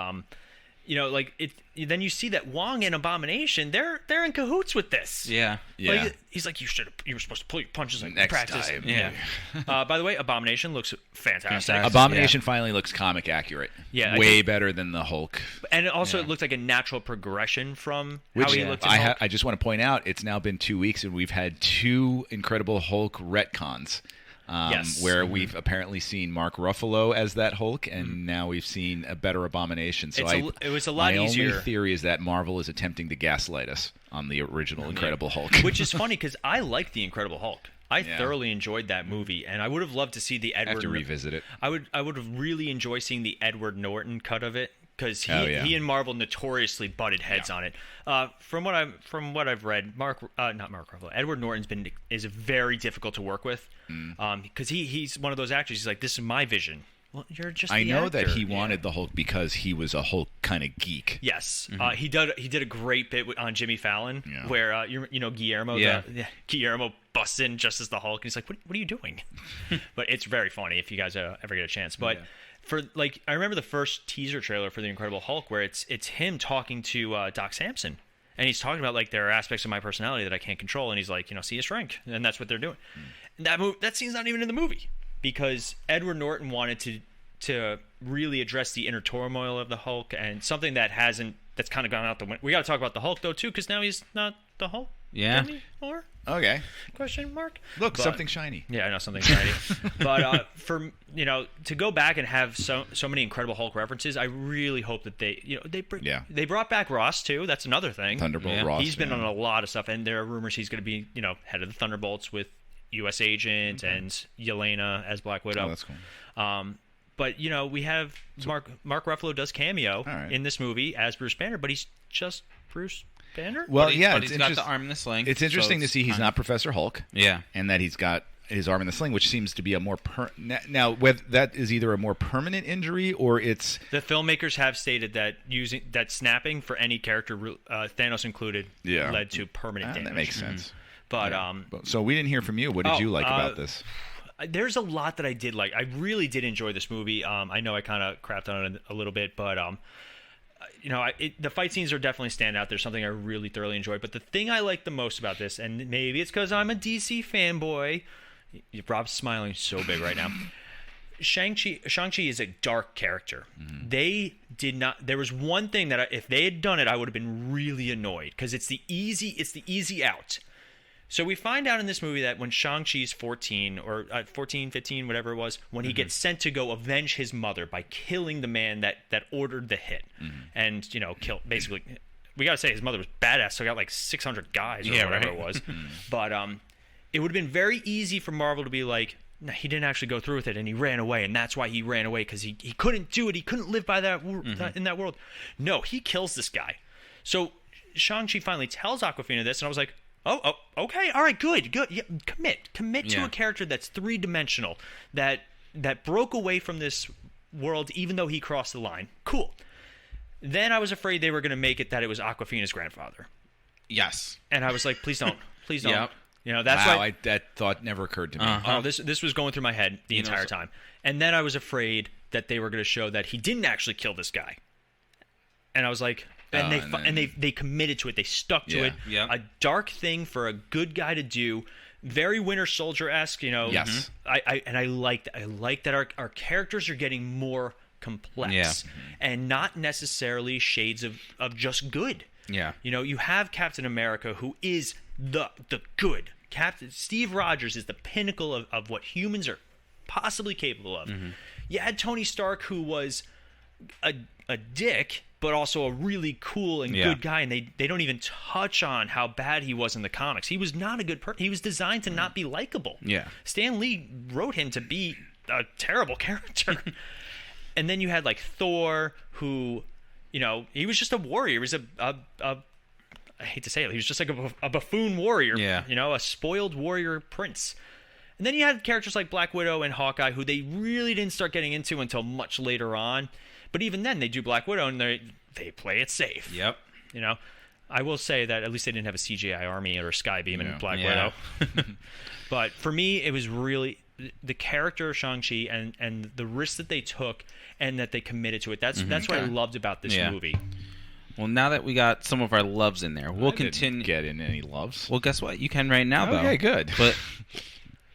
[SPEAKER 5] you know, like it. Then you see that Wong and Abomination, they're in cahoots with this.
[SPEAKER 3] Yeah.
[SPEAKER 4] Yeah.
[SPEAKER 5] Like, he's like, you were supposed to pull your punches in
[SPEAKER 4] Next
[SPEAKER 5] practice.
[SPEAKER 4] time.
[SPEAKER 3] Yeah.
[SPEAKER 5] By the way, Abomination looks fantastic.
[SPEAKER 4] Abomination finally looks comic accurate.
[SPEAKER 5] Yeah, I
[SPEAKER 4] way
[SPEAKER 5] think-
[SPEAKER 4] better than the Hulk.
[SPEAKER 5] And also, it looked like a natural progression from how he looked in Hulk.
[SPEAKER 4] I just want to point out, it's now been 2 weeks and we've had 2 Incredible Hulk retcons.
[SPEAKER 5] Yes.
[SPEAKER 4] Where we've apparently seen Mark Ruffalo as that Hulk, and now we've seen a better Abomination. So
[SPEAKER 5] it was a lot
[SPEAKER 4] my
[SPEAKER 5] easier.
[SPEAKER 4] only theory is that Marvel is attempting to gaslight us on the original Incredible Hulk.
[SPEAKER 5] Which is funny because I liked the Incredible Hulk. I
[SPEAKER 4] Yeah.
[SPEAKER 5] thoroughly enjoyed that movie, and I would have loved to see the
[SPEAKER 4] I
[SPEAKER 5] Edward.
[SPEAKER 4] have to revisit it.
[SPEAKER 5] I would have really enjoyed seeing the Edward Norton cut of it because he and Marvel notoriously butted heads on it. From what I've read, not Mark Ruffalo, Edward Norton's is very difficult to work with because he's one of those actors. He's like, this is my vision. Well, you're just.
[SPEAKER 4] I
[SPEAKER 5] the
[SPEAKER 4] know
[SPEAKER 5] actor.
[SPEAKER 4] that he wanted the Hulk because he was a Hulk kind of geek.
[SPEAKER 5] Yes, he did a great bit on Jimmy Fallon where Guillermo Guillermo busts in just as the Hulk and he's like, what are you doing? But it's very funny if you guys ever get a chance. But for like, I remember the first teaser trailer for the Incredible Hulk where it's him talking to Doc Samson. And he's talking about, like, there are aspects of my personality that I can't control. And he's like, see a shrink. And that's what they're doing. And that scene's not even in the movie. Because Edward Norton wanted to really address the inner turmoil of the Hulk. And something that's kind of gone out the window. We got to talk about the Hulk, though, too. Because now he's not the Hulk anymore.
[SPEAKER 4] Okay.
[SPEAKER 5] Question mark?
[SPEAKER 4] Look, something shiny.
[SPEAKER 5] Yeah, I know, something shiny. But to go back and have so many Incredible Hulk references, I really hope that they brought back Ross too. That's another thing.
[SPEAKER 4] Thunderbolt Ross.
[SPEAKER 5] He's been on a lot of stuff, and there are rumors he's going to be head of the Thunderbolts with U.S. Agent and Yelena as Black Widow.
[SPEAKER 4] Oh, that's cool.
[SPEAKER 5] But we have Mark Ruffalo does cameo in this movie as Bruce Banner, but he's just Bruce Banner.
[SPEAKER 4] Well,
[SPEAKER 3] but he's got the arm in the sling.
[SPEAKER 4] It's interesting to see he's not Professor Hulk.
[SPEAKER 3] Yeah.
[SPEAKER 4] And that he's got his arm in the sling, which seems to be a more now whether that is either a more permanent injury or it's
[SPEAKER 5] the filmmakers have stated that using that snapping for any character, Thanos included, led to permanent damage.
[SPEAKER 4] That makes sense.
[SPEAKER 5] But
[SPEAKER 4] so we didn't hear from you. What did you like about this?
[SPEAKER 5] There's a lot that I did like. I really did enjoy this movie. I know I kind of crapped on it a little bit, but the fight scenes are definitely stand out. There's something I really thoroughly enjoyed. But the thing I like the most about this, and maybe it's because I'm a DC fanboy. Rob's smiling so big right now. Shang-Chi is a dark character. Mm-hmm. They did not. There was one thing that if they had done it, I would have been really annoyed because it's the easy out. So we find out in this movie that when Shang-Chi's 14 or 14, 15, whatever it was, when he gets sent to go avenge his mother by killing the man that ordered the hit, and kill basically. We gotta say his mother was badass, so he got like 600 guys or whatever it was. But it would have been very easy for Marvel to be like, no, he didn't actually go through with it, and he ran away, and that's why he ran away because he couldn't do it. He couldn't live by that in that world. No, he kills this guy. So Shang-Chi finally tells Awkwafina this, and I was like, oh, okay, all right, good. Yeah, commit to a character that's 3-dimensional, that broke away from this world even though he crossed the line. Cool. Then I was afraid they were going to make it that it was Awkwafina's grandfather.
[SPEAKER 3] Yes.
[SPEAKER 5] And I was like, please don't. Please don't.
[SPEAKER 3] Yep.
[SPEAKER 5] You know, that's
[SPEAKER 4] wow,
[SPEAKER 5] why
[SPEAKER 4] that thought never occurred to me.
[SPEAKER 5] Oh, this was going through my head the entire time. And then I was afraid that they were going to show that he didn't actually kill this guy. And I was like, they committed to it. They stuck to it.
[SPEAKER 3] Yeah.
[SPEAKER 5] A dark thing for a good guy to do. Very Winter Soldier-esque, you know.
[SPEAKER 4] Yes.
[SPEAKER 5] I like that. I like that our characters are getting more complex and not necessarily shades of just good.
[SPEAKER 3] Yeah.
[SPEAKER 5] You know, you have Captain America, who is the good. Captain Steve Rogers is the pinnacle of what humans are possibly capable of. Mm-hmm. You had Tony Stark, who was a dick, but also a really cool and good guy, and they don't even touch on how bad he was in the comics. He was not a good person. He was designed to not be likable. Yeah. Stan Lee wrote him to be a terrible character. And then you had like Thor, who, you know, he was just a warrior. He was a I hate to say it, he was just like a buffoon warrior. Yeah. You know, a spoiled warrior prince. And then you had characters like Black Widow and Hawkeye, who they really didn't start getting into until much later on. But even then, they do Black Widow, and they play it safe. Yep. You know, I will say that at least they didn't have a CGI army or a Skybeam in Black Widow. But for me, it was really the character of Shang-Chi and the risks that they took and that they committed to it. That's what I loved about this movie.
[SPEAKER 3] Well, now that we got some of our loves in there, we'll continue.
[SPEAKER 4] Get in any loves?
[SPEAKER 3] Well, guess what? You can right now, though.
[SPEAKER 4] Okay, good.
[SPEAKER 3] But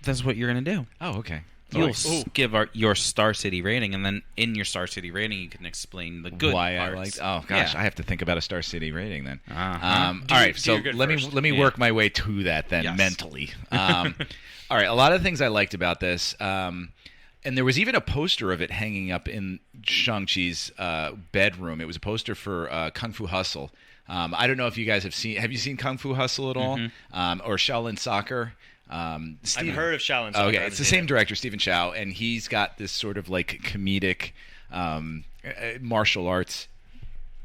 [SPEAKER 3] that's what you're going to do.
[SPEAKER 4] Oh, okay.
[SPEAKER 3] You'll give your Star City rating, and then in your Star City rating, you can explain the good
[SPEAKER 4] why
[SPEAKER 3] parts.
[SPEAKER 4] I liked. Oh gosh, I have to think about a Star City rating then.
[SPEAKER 3] Uh-huh.
[SPEAKER 4] All right, so let me work my way to that then mentally. All right, a lot of things I liked about this. And there was even a poster of it hanging up in Shang-Chi's bedroom. It was a poster for Kung Fu Hustle. I don't know if you guys have you seen Kung Fu Hustle at all? Or Shaolin Soccer?
[SPEAKER 5] I've heard of Shaolin Soccer.
[SPEAKER 4] Okay, it's the same director, Stephen Chow, and he's got this sort of like comedic martial arts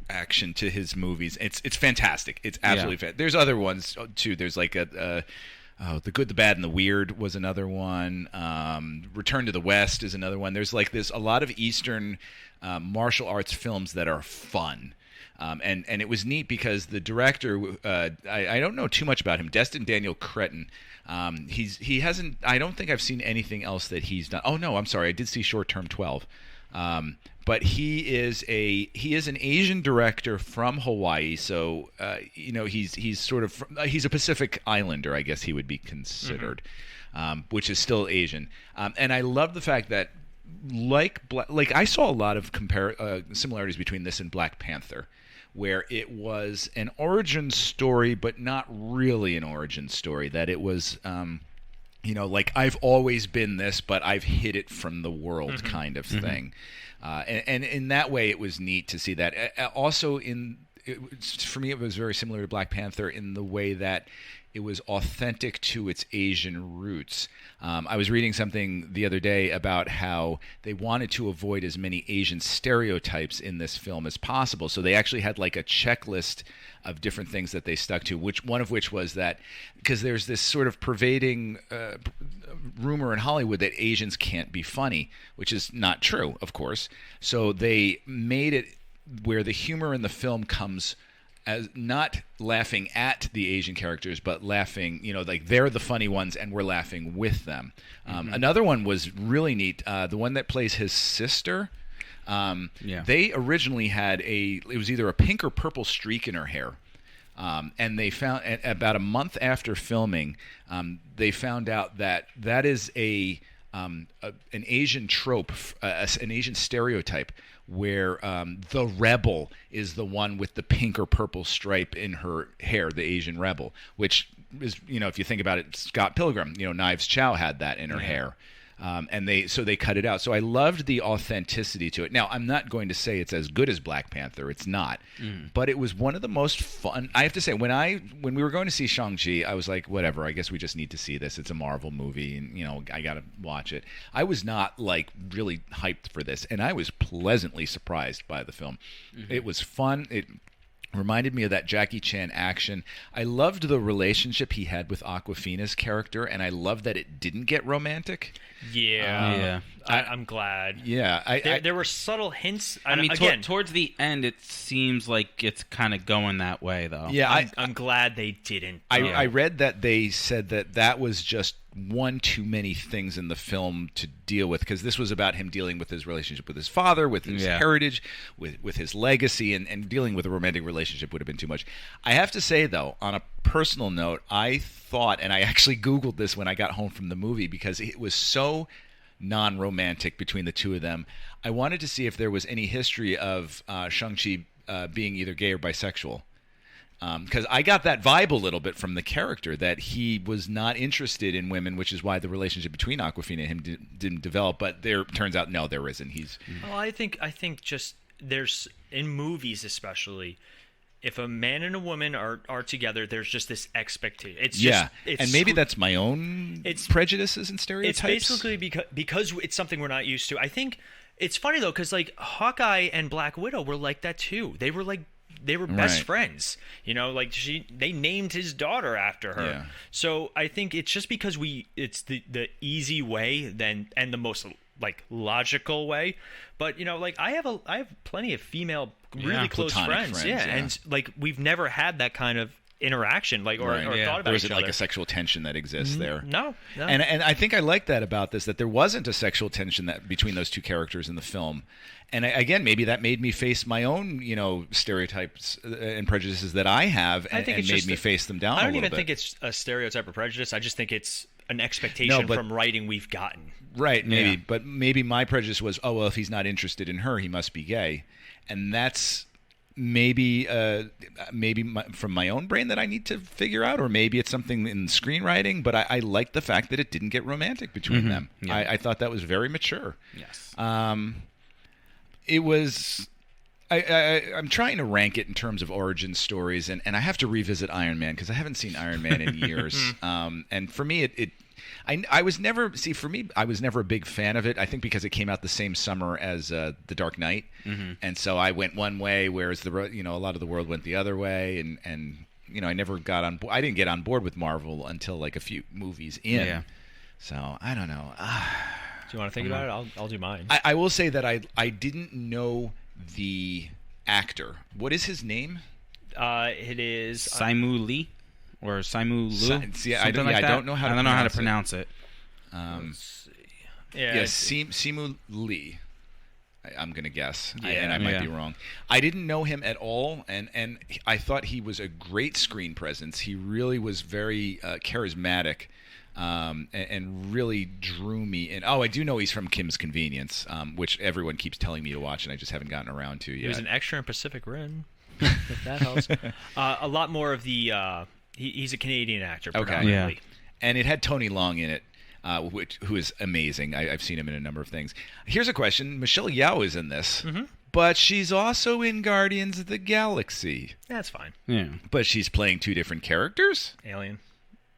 [SPEAKER 4] action to his movies. It's fantastic. It's absolutely fantastic. There's other ones too. There's like The Good, the Bad, and the Weird was another one. Return to the West is another one. There's a lot of Eastern martial arts films that are fun. And it was neat because the director, I don't know too much about him, Destin Daniel Cretton. He hasn't. I don't think I've seen anything else that he's done. Oh no, I'm sorry. I did see Short Term 12. But he is an Asian director from Hawaii, so he's sort of he's a Pacific Islander, I guess he would be considered, which is still Asian. And I love the fact that like I saw a lot of similarities between this and Black Panther, where it was an origin story, but not really an origin story. That it was. Like I've always been this, but I've hid it from the world kind of thing. And in that way, it was neat to see that. Also, for me, it was very similar to Black Panther in the way that it was authentic to its Asian roots. I was reading something the other day about how they wanted to avoid as many Asian stereotypes in this film as possible. So they actually had like a checklist of different things that they stuck to, one of which was that because there's this sort of pervading rumor in Hollywood that Asians can't be funny, which is not true, of course. So they made it where the humor in the film comes as not laughing at the Asian characters, but laughing, like they're the funny ones and we're laughing with them. Another one was really neat. The one that plays his sister, they originally had it was either a pink or purple streak in her hair. And they found about a month after filming, they found out that is an Asian trope, an Asian stereotype, where the rebel is the one with the pink or purple stripe in her hair, the Asian rebel, which is, if you think about it, Scott Pilgrim, Knives Chow had that in her hair. And they cut it out. So I loved the authenticity to it. Now, I'm not going to say it's as good as Black Panther. It's not. But it was one of the most fun. I have to say, when we were going to see Shang-Chi, I was like, whatever, I guess we just need to see this. It's a Marvel movie, and, I got to watch it. I was not, really hyped for this, and I was pleasantly surprised by the film. It was fun. It reminded me of that Jackie Chan action. I loved the relationship he had with Awkwafina's character, and I loved that it didn't get romantic.
[SPEAKER 5] Yeah. I'm glad.
[SPEAKER 4] Yeah,
[SPEAKER 5] There were subtle hints.
[SPEAKER 3] I mean,
[SPEAKER 5] again,
[SPEAKER 3] towards the end, it seems like it's kind of going that way, though.
[SPEAKER 4] yeah.
[SPEAKER 5] I'm glad they didn't.
[SPEAKER 4] I read that they said that was just one too many things in the film to deal with, because this was about him dealing with his relationship with his father, with his heritage, with his legacy, and dealing with a romantic relationship would have been too much. I have to say, though, on a personal note, I thought, and I actually Googled this when I got home from the movie, because it was so non-romantic between the two of them. I wanted to see if there was any history of Shang-Chi being either gay or bisexual. Because I got that vibe a little bit from the character, that he was not interested in women, which is why the relationship between Awkwafina and him didn't develop. But there turns out, no, there isn't.
[SPEAKER 5] Well, I think just there's, in movies especially, if a man and a woman are together, there's just this expectation.
[SPEAKER 4] And maybe that's my own prejudices and stereotypes.
[SPEAKER 5] It's basically because it's something we're not used to. I think it's funny though, because like Hawkeye and Black Widow were like that too. They were best friends, like they named his daughter after her.
[SPEAKER 4] Yeah.
[SPEAKER 5] So I think it's just because it's the easy way and the most like logical way. But like I have plenty of female really close friends. Yeah, and like we've never had that kind of interaction, like or thought about each other.
[SPEAKER 4] There isn't like a sexual tension that exists there.
[SPEAKER 5] No.
[SPEAKER 4] And I think I like that about this, that there wasn't a sexual tension between those two characters in the film. And again, maybe that made me face my own, stereotypes and prejudices that I have, and made me face them down a little bit.
[SPEAKER 5] I don't even think it's a stereotype or prejudice. I just think it's an expectation from writing we've gotten.
[SPEAKER 4] Right, maybe. Yeah. But maybe my prejudice was, oh, well, if he's not interested in her, he must be gay. And that's maybe from my own brain that I need to figure out, or maybe it's something in screenwriting. But I like the fact that it didn't get romantic between them. Yeah. I thought that was very mature.
[SPEAKER 3] Yes.
[SPEAKER 4] It was... I'm trying to rank it in terms of origin stories, and I have to revisit Iron Man because I haven't seen Iron Man in years. And for me, I was never a big fan of it. I think because it came out the same summer as The Dark Knight, and so I went one way, whereas a lot of the world went the other way, and I never got on board. I didn't get on board with Marvel until like a few movies in. Yeah. So I don't know.
[SPEAKER 5] Do you want to think about it? I'll do mine.
[SPEAKER 4] I will say that I didn't know the actor. What is his name?
[SPEAKER 5] It is
[SPEAKER 3] Simu Lee or Simu Lu.
[SPEAKER 4] I don't know how to pronounce it.
[SPEAKER 5] Let's see.
[SPEAKER 4] Simu Lee. I'm gonna guess, and I might be wrong. I didn't know him at all, and I thought he was a great screen presence. He really was very charismatic. And really drew me in. Oh, I do know he's from Kim's Convenience, which everyone keeps telling me to watch, and I just haven't gotten around to yet.
[SPEAKER 5] He was an extra in Pacific Rim, if that helps. A lot more of the... he's a Canadian actor, predominantly.
[SPEAKER 4] Yeah. And it had Tony Long in it, who is amazing. I've seen him in a number of things. Here's a question. Michelle Yeoh is in this, but she's also in Guardians of the Galaxy.
[SPEAKER 5] That's fine.
[SPEAKER 3] Yeah.
[SPEAKER 4] But she's playing two different characters?
[SPEAKER 5] Alien.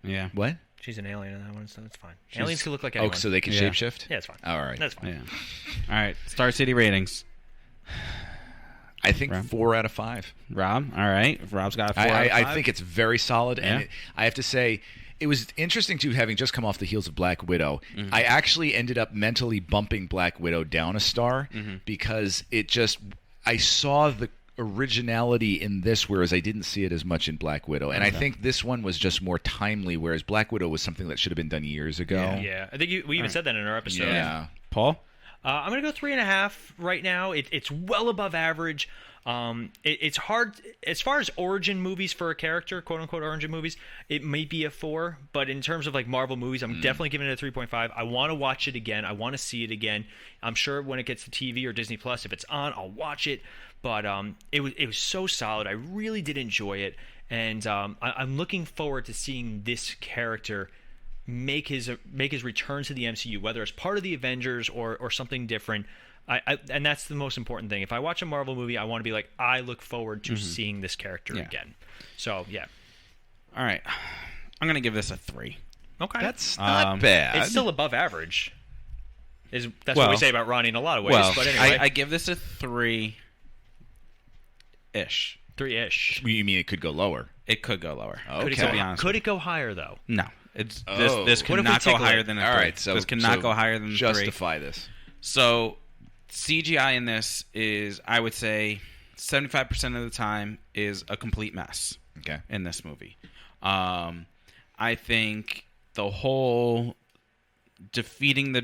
[SPEAKER 3] Yeah.
[SPEAKER 5] What? She's an alien in that one, so that's fine. Aliens can look like anyone.
[SPEAKER 4] Oh, so they can shapeshift?
[SPEAKER 5] Yeah, it's fine.
[SPEAKER 4] All right.
[SPEAKER 5] That's fine.
[SPEAKER 3] Yeah. All right. Star City ratings.
[SPEAKER 4] I think 4 out of 5.
[SPEAKER 3] Rob? All right. Rob's got a 4 out of 5.
[SPEAKER 4] I think it's very solid. Yeah. And I have to say, it was interesting, too, having just come off the heels of Black Widow. I actually ended up mentally bumping Black Widow down a star because I saw the originality in this, whereas I didn't see it as much in Black Widow. And I think this one was just more timely, whereas Black Widow was something that should have been done years ago.
[SPEAKER 5] Yeah. I think we even said that in our episode.
[SPEAKER 4] Yeah.
[SPEAKER 3] Paul?
[SPEAKER 5] I'm going to go 3.5 right now. It's well above average. It's hard as far as origin movies for a character, quote unquote origin movies. It may be a 4, but in terms of like Marvel movies, I'm definitely giving it a 3.5. I want to watch it again. I want to see it again. I'm sure when it gets to TV or Disney Plus, if it's on, I'll watch it. But it was so solid. I really did enjoy it, and I'm looking forward to seeing this character make his return to the MCU, whether it's part of the Avengers or something different. And that's the most important thing. If I watch a Marvel movie, I want to be like, I look forward to seeing this character again. So yeah.
[SPEAKER 3] All right, I'm gonna give this a 3.
[SPEAKER 5] Okay,
[SPEAKER 4] that's not bad.
[SPEAKER 5] It's still above average. That's what we say about Ronnie in a lot of ways.
[SPEAKER 3] Well,
[SPEAKER 5] but anyway,
[SPEAKER 3] I give this a 3.
[SPEAKER 5] 3-ish.
[SPEAKER 4] You mean it could go lower?
[SPEAKER 3] It could go lower.
[SPEAKER 4] Okay.
[SPEAKER 5] Could it go higher though?
[SPEAKER 3] No. It's
[SPEAKER 4] Oh.
[SPEAKER 3] this
[SPEAKER 5] What if we
[SPEAKER 3] cannot go
[SPEAKER 5] tickle
[SPEAKER 3] higher
[SPEAKER 5] it?
[SPEAKER 3] than a 3.
[SPEAKER 4] All right, so
[SPEAKER 3] this cannot go higher than a 3.
[SPEAKER 4] justify this.
[SPEAKER 3] So CGI in this is, I would say, 75% of the time is a complete mess.
[SPEAKER 4] Okay.
[SPEAKER 3] In this movie, I think the whole defeating the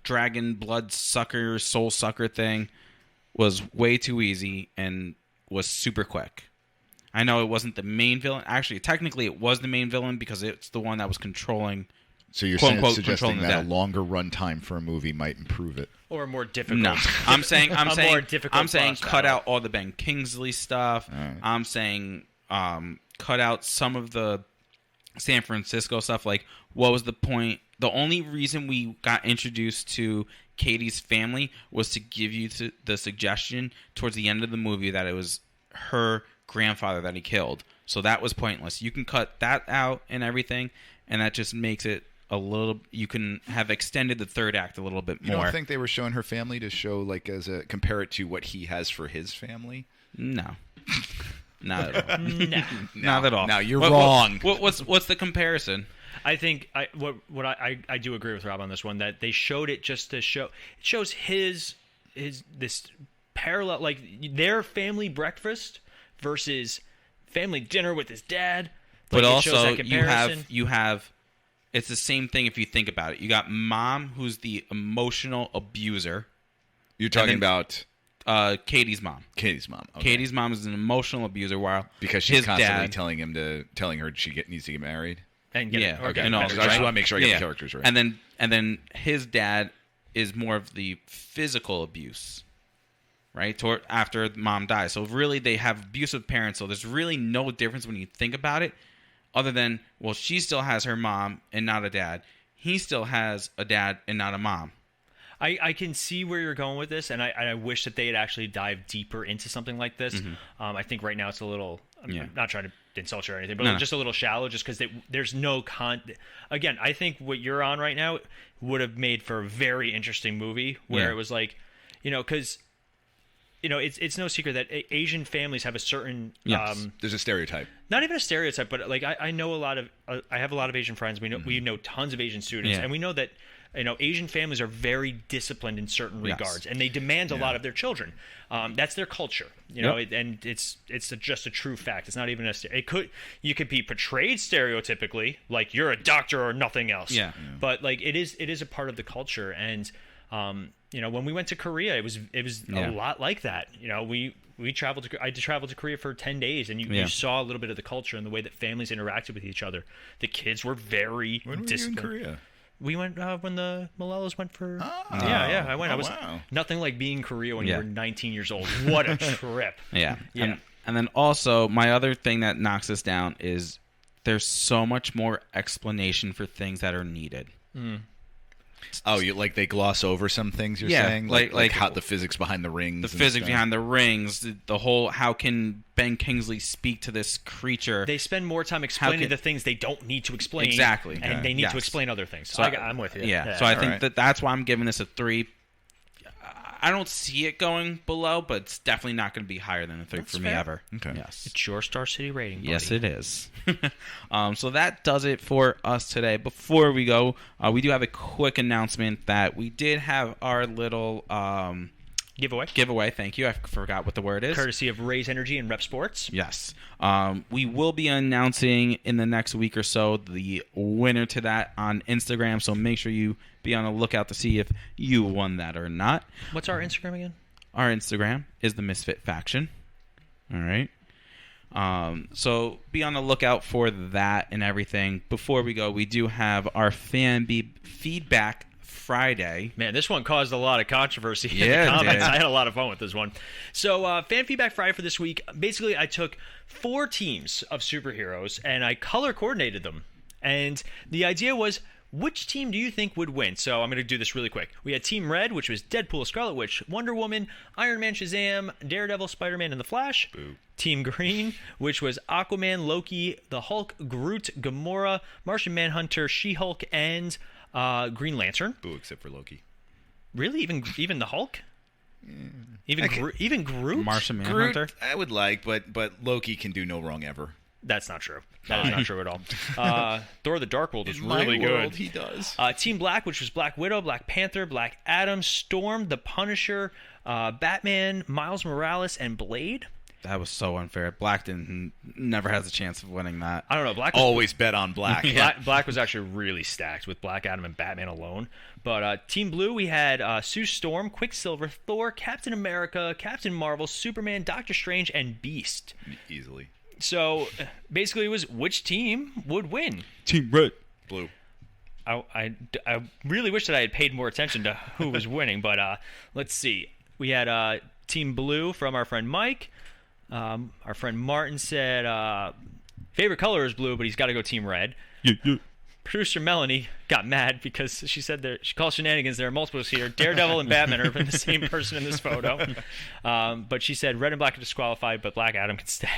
[SPEAKER 3] dragon blood sucker, soul sucker thing was way too easy and was super quick. I know it wasn't the main villain. Actually, technically, it was the main villain because it's the one that was controlling.
[SPEAKER 4] So you're
[SPEAKER 3] Quote, unquote,
[SPEAKER 4] suggesting
[SPEAKER 3] controlling the
[SPEAKER 4] that a
[SPEAKER 3] dead.
[SPEAKER 4] longer run time for a movie might improve it?
[SPEAKER 5] Or a more difficult.
[SPEAKER 3] No, I'm saying
[SPEAKER 5] more difficult
[SPEAKER 3] I'm saying
[SPEAKER 5] boss
[SPEAKER 3] cut
[SPEAKER 5] battle.
[SPEAKER 3] out all the Ben Kingsley stuff.
[SPEAKER 4] Right.
[SPEAKER 3] I'm saying cut out some of the San Francisco stuff. Like, what was the point? The only reason we got introduced to Katy's family was to give you the suggestion towards the end of the movie that it was her grandfather that he killed. So that was pointless. You can cut that out and everything, and that just makes it a little. You can have extended the third act a little bit more.
[SPEAKER 4] You don't think they were showing her family to show, like, compare it to what he has for his family?
[SPEAKER 3] No. Not at all.
[SPEAKER 5] No.
[SPEAKER 3] Not at all.
[SPEAKER 4] Now you're wrong.
[SPEAKER 3] What's the comparison?
[SPEAKER 5] I think I do agree with Rob on this one, that they showed it just to show. It shows his this parallel, like their family breakfast versus family dinner with his dad. Like,
[SPEAKER 3] But
[SPEAKER 5] it shows
[SPEAKER 3] also
[SPEAKER 5] that comparison.
[SPEAKER 3] you have it's the same thing if you think about it. You got mom, who's the emotional abuser.
[SPEAKER 4] You're talking
[SPEAKER 3] then-
[SPEAKER 4] about
[SPEAKER 3] Katy's mom.
[SPEAKER 4] Katy's mom. Okay.
[SPEAKER 3] Katy's mom is an emotional abuser, while
[SPEAKER 4] Because she's
[SPEAKER 3] his
[SPEAKER 4] constantly
[SPEAKER 3] dad,
[SPEAKER 4] telling her she needs to get married.
[SPEAKER 5] and get
[SPEAKER 3] yeah,
[SPEAKER 5] or get
[SPEAKER 3] and all,
[SPEAKER 5] better,
[SPEAKER 4] I just
[SPEAKER 3] right?
[SPEAKER 4] want to make sure I get the characters right.
[SPEAKER 3] And then his dad is more of the physical abuse, right? After mom dies. So really, they have abusive parents. So there's really no difference when you think about it, other than, well, she still has her mom and not a dad. He still has a dad and not a mom.
[SPEAKER 5] I can see where you're going with this, and I wish that they had actually dived deeper into something like this. I think right now it's a little. I'm not trying to insult you or anything, but just a little shallow, just because there's no Again, I think what you're on right now would have made for a very interesting movie where it was like, because. It's no secret that Asian families have a certain
[SPEAKER 4] There's a stereotype.
[SPEAKER 5] not even a stereotype, but like I know a lot of I have a lot of Asian friends. We know tons of Asian students, and we know that Asian families are very disciplined in certain regards, and they demand a lot of their children. That's their culture, and it's just a true fact. It's not even you could be portrayed stereotypically, like you're a doctor or nothing else. But like it is a part of the culture, and when we went to Korea, it was a lot like that. I traveled to Korea for 10 days, and you saw a little bit of the culture and the way that families interacted with each other. The kids were very
[SPEAKER 4] When were you in
[SPEAKER 5] disciplined.
[SPEAKER 4] Korea?
[SPEAKER 5] We went when the Malalas went for.
[SPEAKER 4] Oh.
[SPEAKER 5] I went.
[SPEAKER 4] Oh,
[SPEAKER 5] I was
[SPEAKER 4] wow.
[SPEAKER 5] nothing like being in Korea when you were 19 years old. What a trip!
[SPEAKER 3] Yeah.
[SPEAKER 5] Yeah.
[SPEAKER 3] And then also, my other thing that knocks us down is there's so much more explanation for things that are needed.
[SPEAKER 4] Oh, they gloss over some things. You're
[SPEAKER 3] Yeah,
[SPEAKER 4] saying,
[SPEAKER 3] like
[SPEAKER 4] how the physics behind the rings,
[SPEAKER 3] The
[SPEAKER 4] and
[SPEAKER 3] physics
[SPEAKER 4] stuff.
[SPEAKER 3] behind the rings, the whole how can Ben Kingsley speak to this creature?
[SPEAKER 5] They spend more time explaining
[SPEAKER 3] can-
[SPEAKER 5] the things they don't need to explain.
[SPEAKER 3] Exactly.
[SPEAKER 5] And they need
[SPEAKER 3] Yes.
[SPEAKER 5] to explain other things.
[SPEAKER 3] So
[SPEAKER 5] I'm with you.
[SPEAKER 3] Yeah. So I think
[SPEAKER 4] right.
[SPEAKER 3] that's why I'm giving this a 3. I don't see it going below, but it's definitely not going to be higher than a 3 for me
[SPEAKER 5] fair.
[SPEAKER 3] ever.
[SPEAKER 4] Okay.
[SPEAKER 3] Yes.
[SPEAKER 5] It's your Star City rating. Buddy.
[SPEAKER 3] Yes, it is. So that does it for us today. Before we go, we do have a quick announcement that we did have our little giveaway. Thank you. I forgot what the word is.
[SPEAKER 5] Courtesy of Raise Energy and Rep Sports.
[SPEAKER 3] Yes. We will be announcing in the next week or so the winner to that on Instagram. So make sure you be on the lookout to see if you won that or not.
[SPEAKER 5] What's our Instagram again?
[SPEAKER 3] Our Instagram is the Misfit Faction. All right. So be on the lookout for that and everything. Before we go, we do have our feedback Friday.
[SPEAKER 5] Man, this one caused a lot of controversy in
[SPEAKER 3] Yeah,
[SPEAKER 5] the
[SPEAKER 3] it
[SPEAKER 5] comments.
[SPEAKER 3] did.
[SPEAKER 5] I had a lot of fun with this one. So, Fan Feedback Friday for this week, basically I took 4 teams of superheroes and I color coordinated them. And the idea was, which team do you think would win? So I'm going to do this really quick. We had Team Red, which was Deadpool, Scarlet Witch, Wonder Woman, Iron Man, Shazam, Daredevil, Spider-Man, and The Flash.
[SPEAKER 4] Boo.
[SPEAKER 5] Team Green, which was Aquaman, Loki, the Hulk, Groot, Gamora, Martian Manhunter, She-Hulk, and Green Lantern.
[SPEAKER 4] Boo, except for Loki.
[SPEAKER 5] Really? Even the Hulk? Even Groot?
[SPEAKER 3] Martian Manhunter.
[SPEAKER 4] Groot, I would like, but Loki can do no wrong ever.
[SPEAKER 5] That's not true. That is not true at all. Thor: The Dark World is
[SPEAKER 4] In my
[SPEAKER 5] really
[SPEAKER 4] world,
[SPEAKER 5] good.
[SPEAKER 4] he does.
[SPEAKER 5] Team Black, which was Black Widow, Black Panther, Black Adam, Storm, The Punisher, Batman, Miles Morales, and Blade.
[SPEAKER 3] That was so unfair. Black never has a chance of winning that.
[SPEAKER 5] I don't know. Black was,
[SPEAKER 4] Always bet on Black.
[SPEAKER 5] Black was actually really stacked with Black Adam and Batman alone. But Team Blue, we had Sue Storm, Quicksilver, Thor, Captain America, Captain Marvel, Superman, Doctor Strange, and Beast.
[SPEAKER 4] Easily.
[SPEAKER 5] So basically, it was which team would win.
[SPEAKER 3] Team Red.
[SPEAKER 4] Blue.
[SPEAKER 5] I really wish that I had paid more attention to who was winning, but let's see. We had Team Blue from our friend Mike. Our friend Martin said favorite color is blue, but he's got to go Team Red.
[SPEAKER 3] Yeah.
[SPEAKER 5] Producer Melanie got mad because she said she calls shenanigans. There are multiples here. Daredevil and Batman are the same person in this photo. But she said red and black are disqualified, but Black Adam can stay.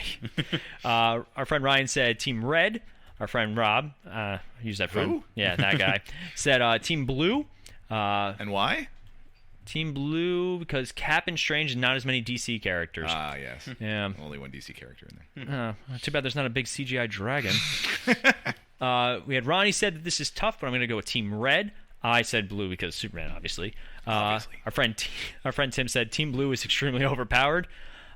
[SPEAKER 5] Our friend Ryan said Team Red. Our friend Rob, use that friend.
[SPEAKER 4] Who?
[SPEAKER 5] Yeah, that guy. Said Team Blue.
[SPEAKER 4] And why?
[SPEAKER 5] Team Blue because Cap and Strange and not as many DC characters.
[SPEAKER 4] Ah, yes.
[SPEAKER 5] Yeah.
[SPEAKER 4] Only one DC character in there.
[SPEAKER 5] Too bad there's not a big CGI dragon. We had Ronnie said that this is tough, but I'm going to go with Team Red. I said Blue because Superman, obviously. Our friend Tim said Team Blue is extremely overpowered.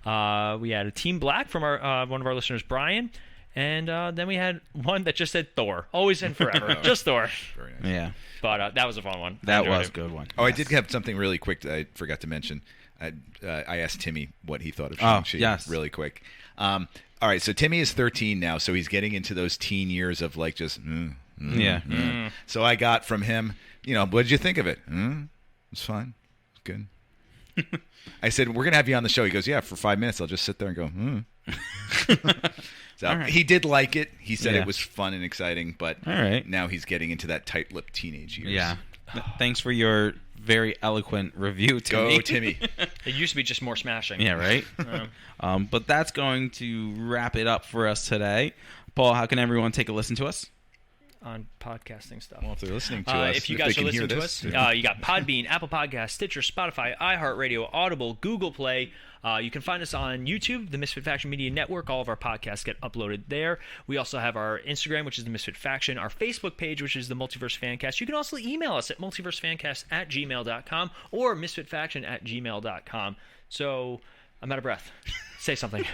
[SPEAKER 5] We had a Team Black from our one of our listeners, Brian. And then we had one that just said Thor. Always and forever. Just Thor.
[SPEAKER 4] Very nice.
[SPEAKER 3] Yeah.
[SPEAKER 5] But that was a fun one.
[SPEAKER 3] That was
[SPEAKER 5] it.
[SPEAKER 3] a good one.
[SPEAKER 4] Oh, I did have something really quick that I forgot to mention. I asked Timmy what he thought of Shang-Chi really quick. All right, so Timmy is 13 now, so he's getting into those teen years of like just, So I got from him, what did you think of it? It's fine. It's good. I said, we're going to have you on the show. He goes, yeah, for 5 minutes. I'll just sit there and go, So
[SPEAKER 3] right.
[SPEAKER 4] He did like it. He said
[SPEAKER 3] Yeah.
[SPEAKER 4] it was fun and exciting, but
[SPEAKER 3] All right.
[SPEAKER 4] now he's getting into that tight-lipped teenage years.
[SPEAKER 3] Yeah. Thanks for your very eloquent review, Timmy.
[SPEAKER 4] Go, Timmy.
[SPEAKER 5] It used to be just more smashing.
[SPEAKER 3] Yeah, right? But that's going to wrap it up for us today. Paul, how can everyone take a listen to us?
[SPEAKER 5] On podcasting stuff.
[SPEAKER 4] Well, if they're listening to us,
[SPEAKER 5] if you
[SPEAKER 4] they
[SPEAKER 5] guys are
[SPEAKER 4] can hear
[SPEAKER 5] listening to
[SPEAKER 4] this.
[SPEAKER 5] us, you got Podbean, Apple Podcasts, Stitcher, Spotify, iHeartRadio, Audible, Google Play. You can find us on YouTube, the Misfit Faction Media Network. All of our podcasts get uploaded there. We also have our Instagram, which is the Misfit Faction, our Facebook page, which is the Multiverse Fan Cast. You can also email us at multiversefancast@gmail.com or misfitfaction@gmail.com. So I'm out of breath. Say something.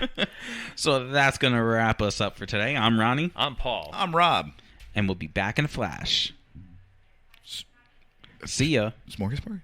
[SPEAKER 3] So that's going to wrap us up for today. I'm Ronnie.
[SPEAKER 5] I'm Paul.
[SPEAKER 4] I'm Rob.
[SPEAKER 3] And we'll be back in a flash. See ya.
[SPEAKER 4] Smorgasbord.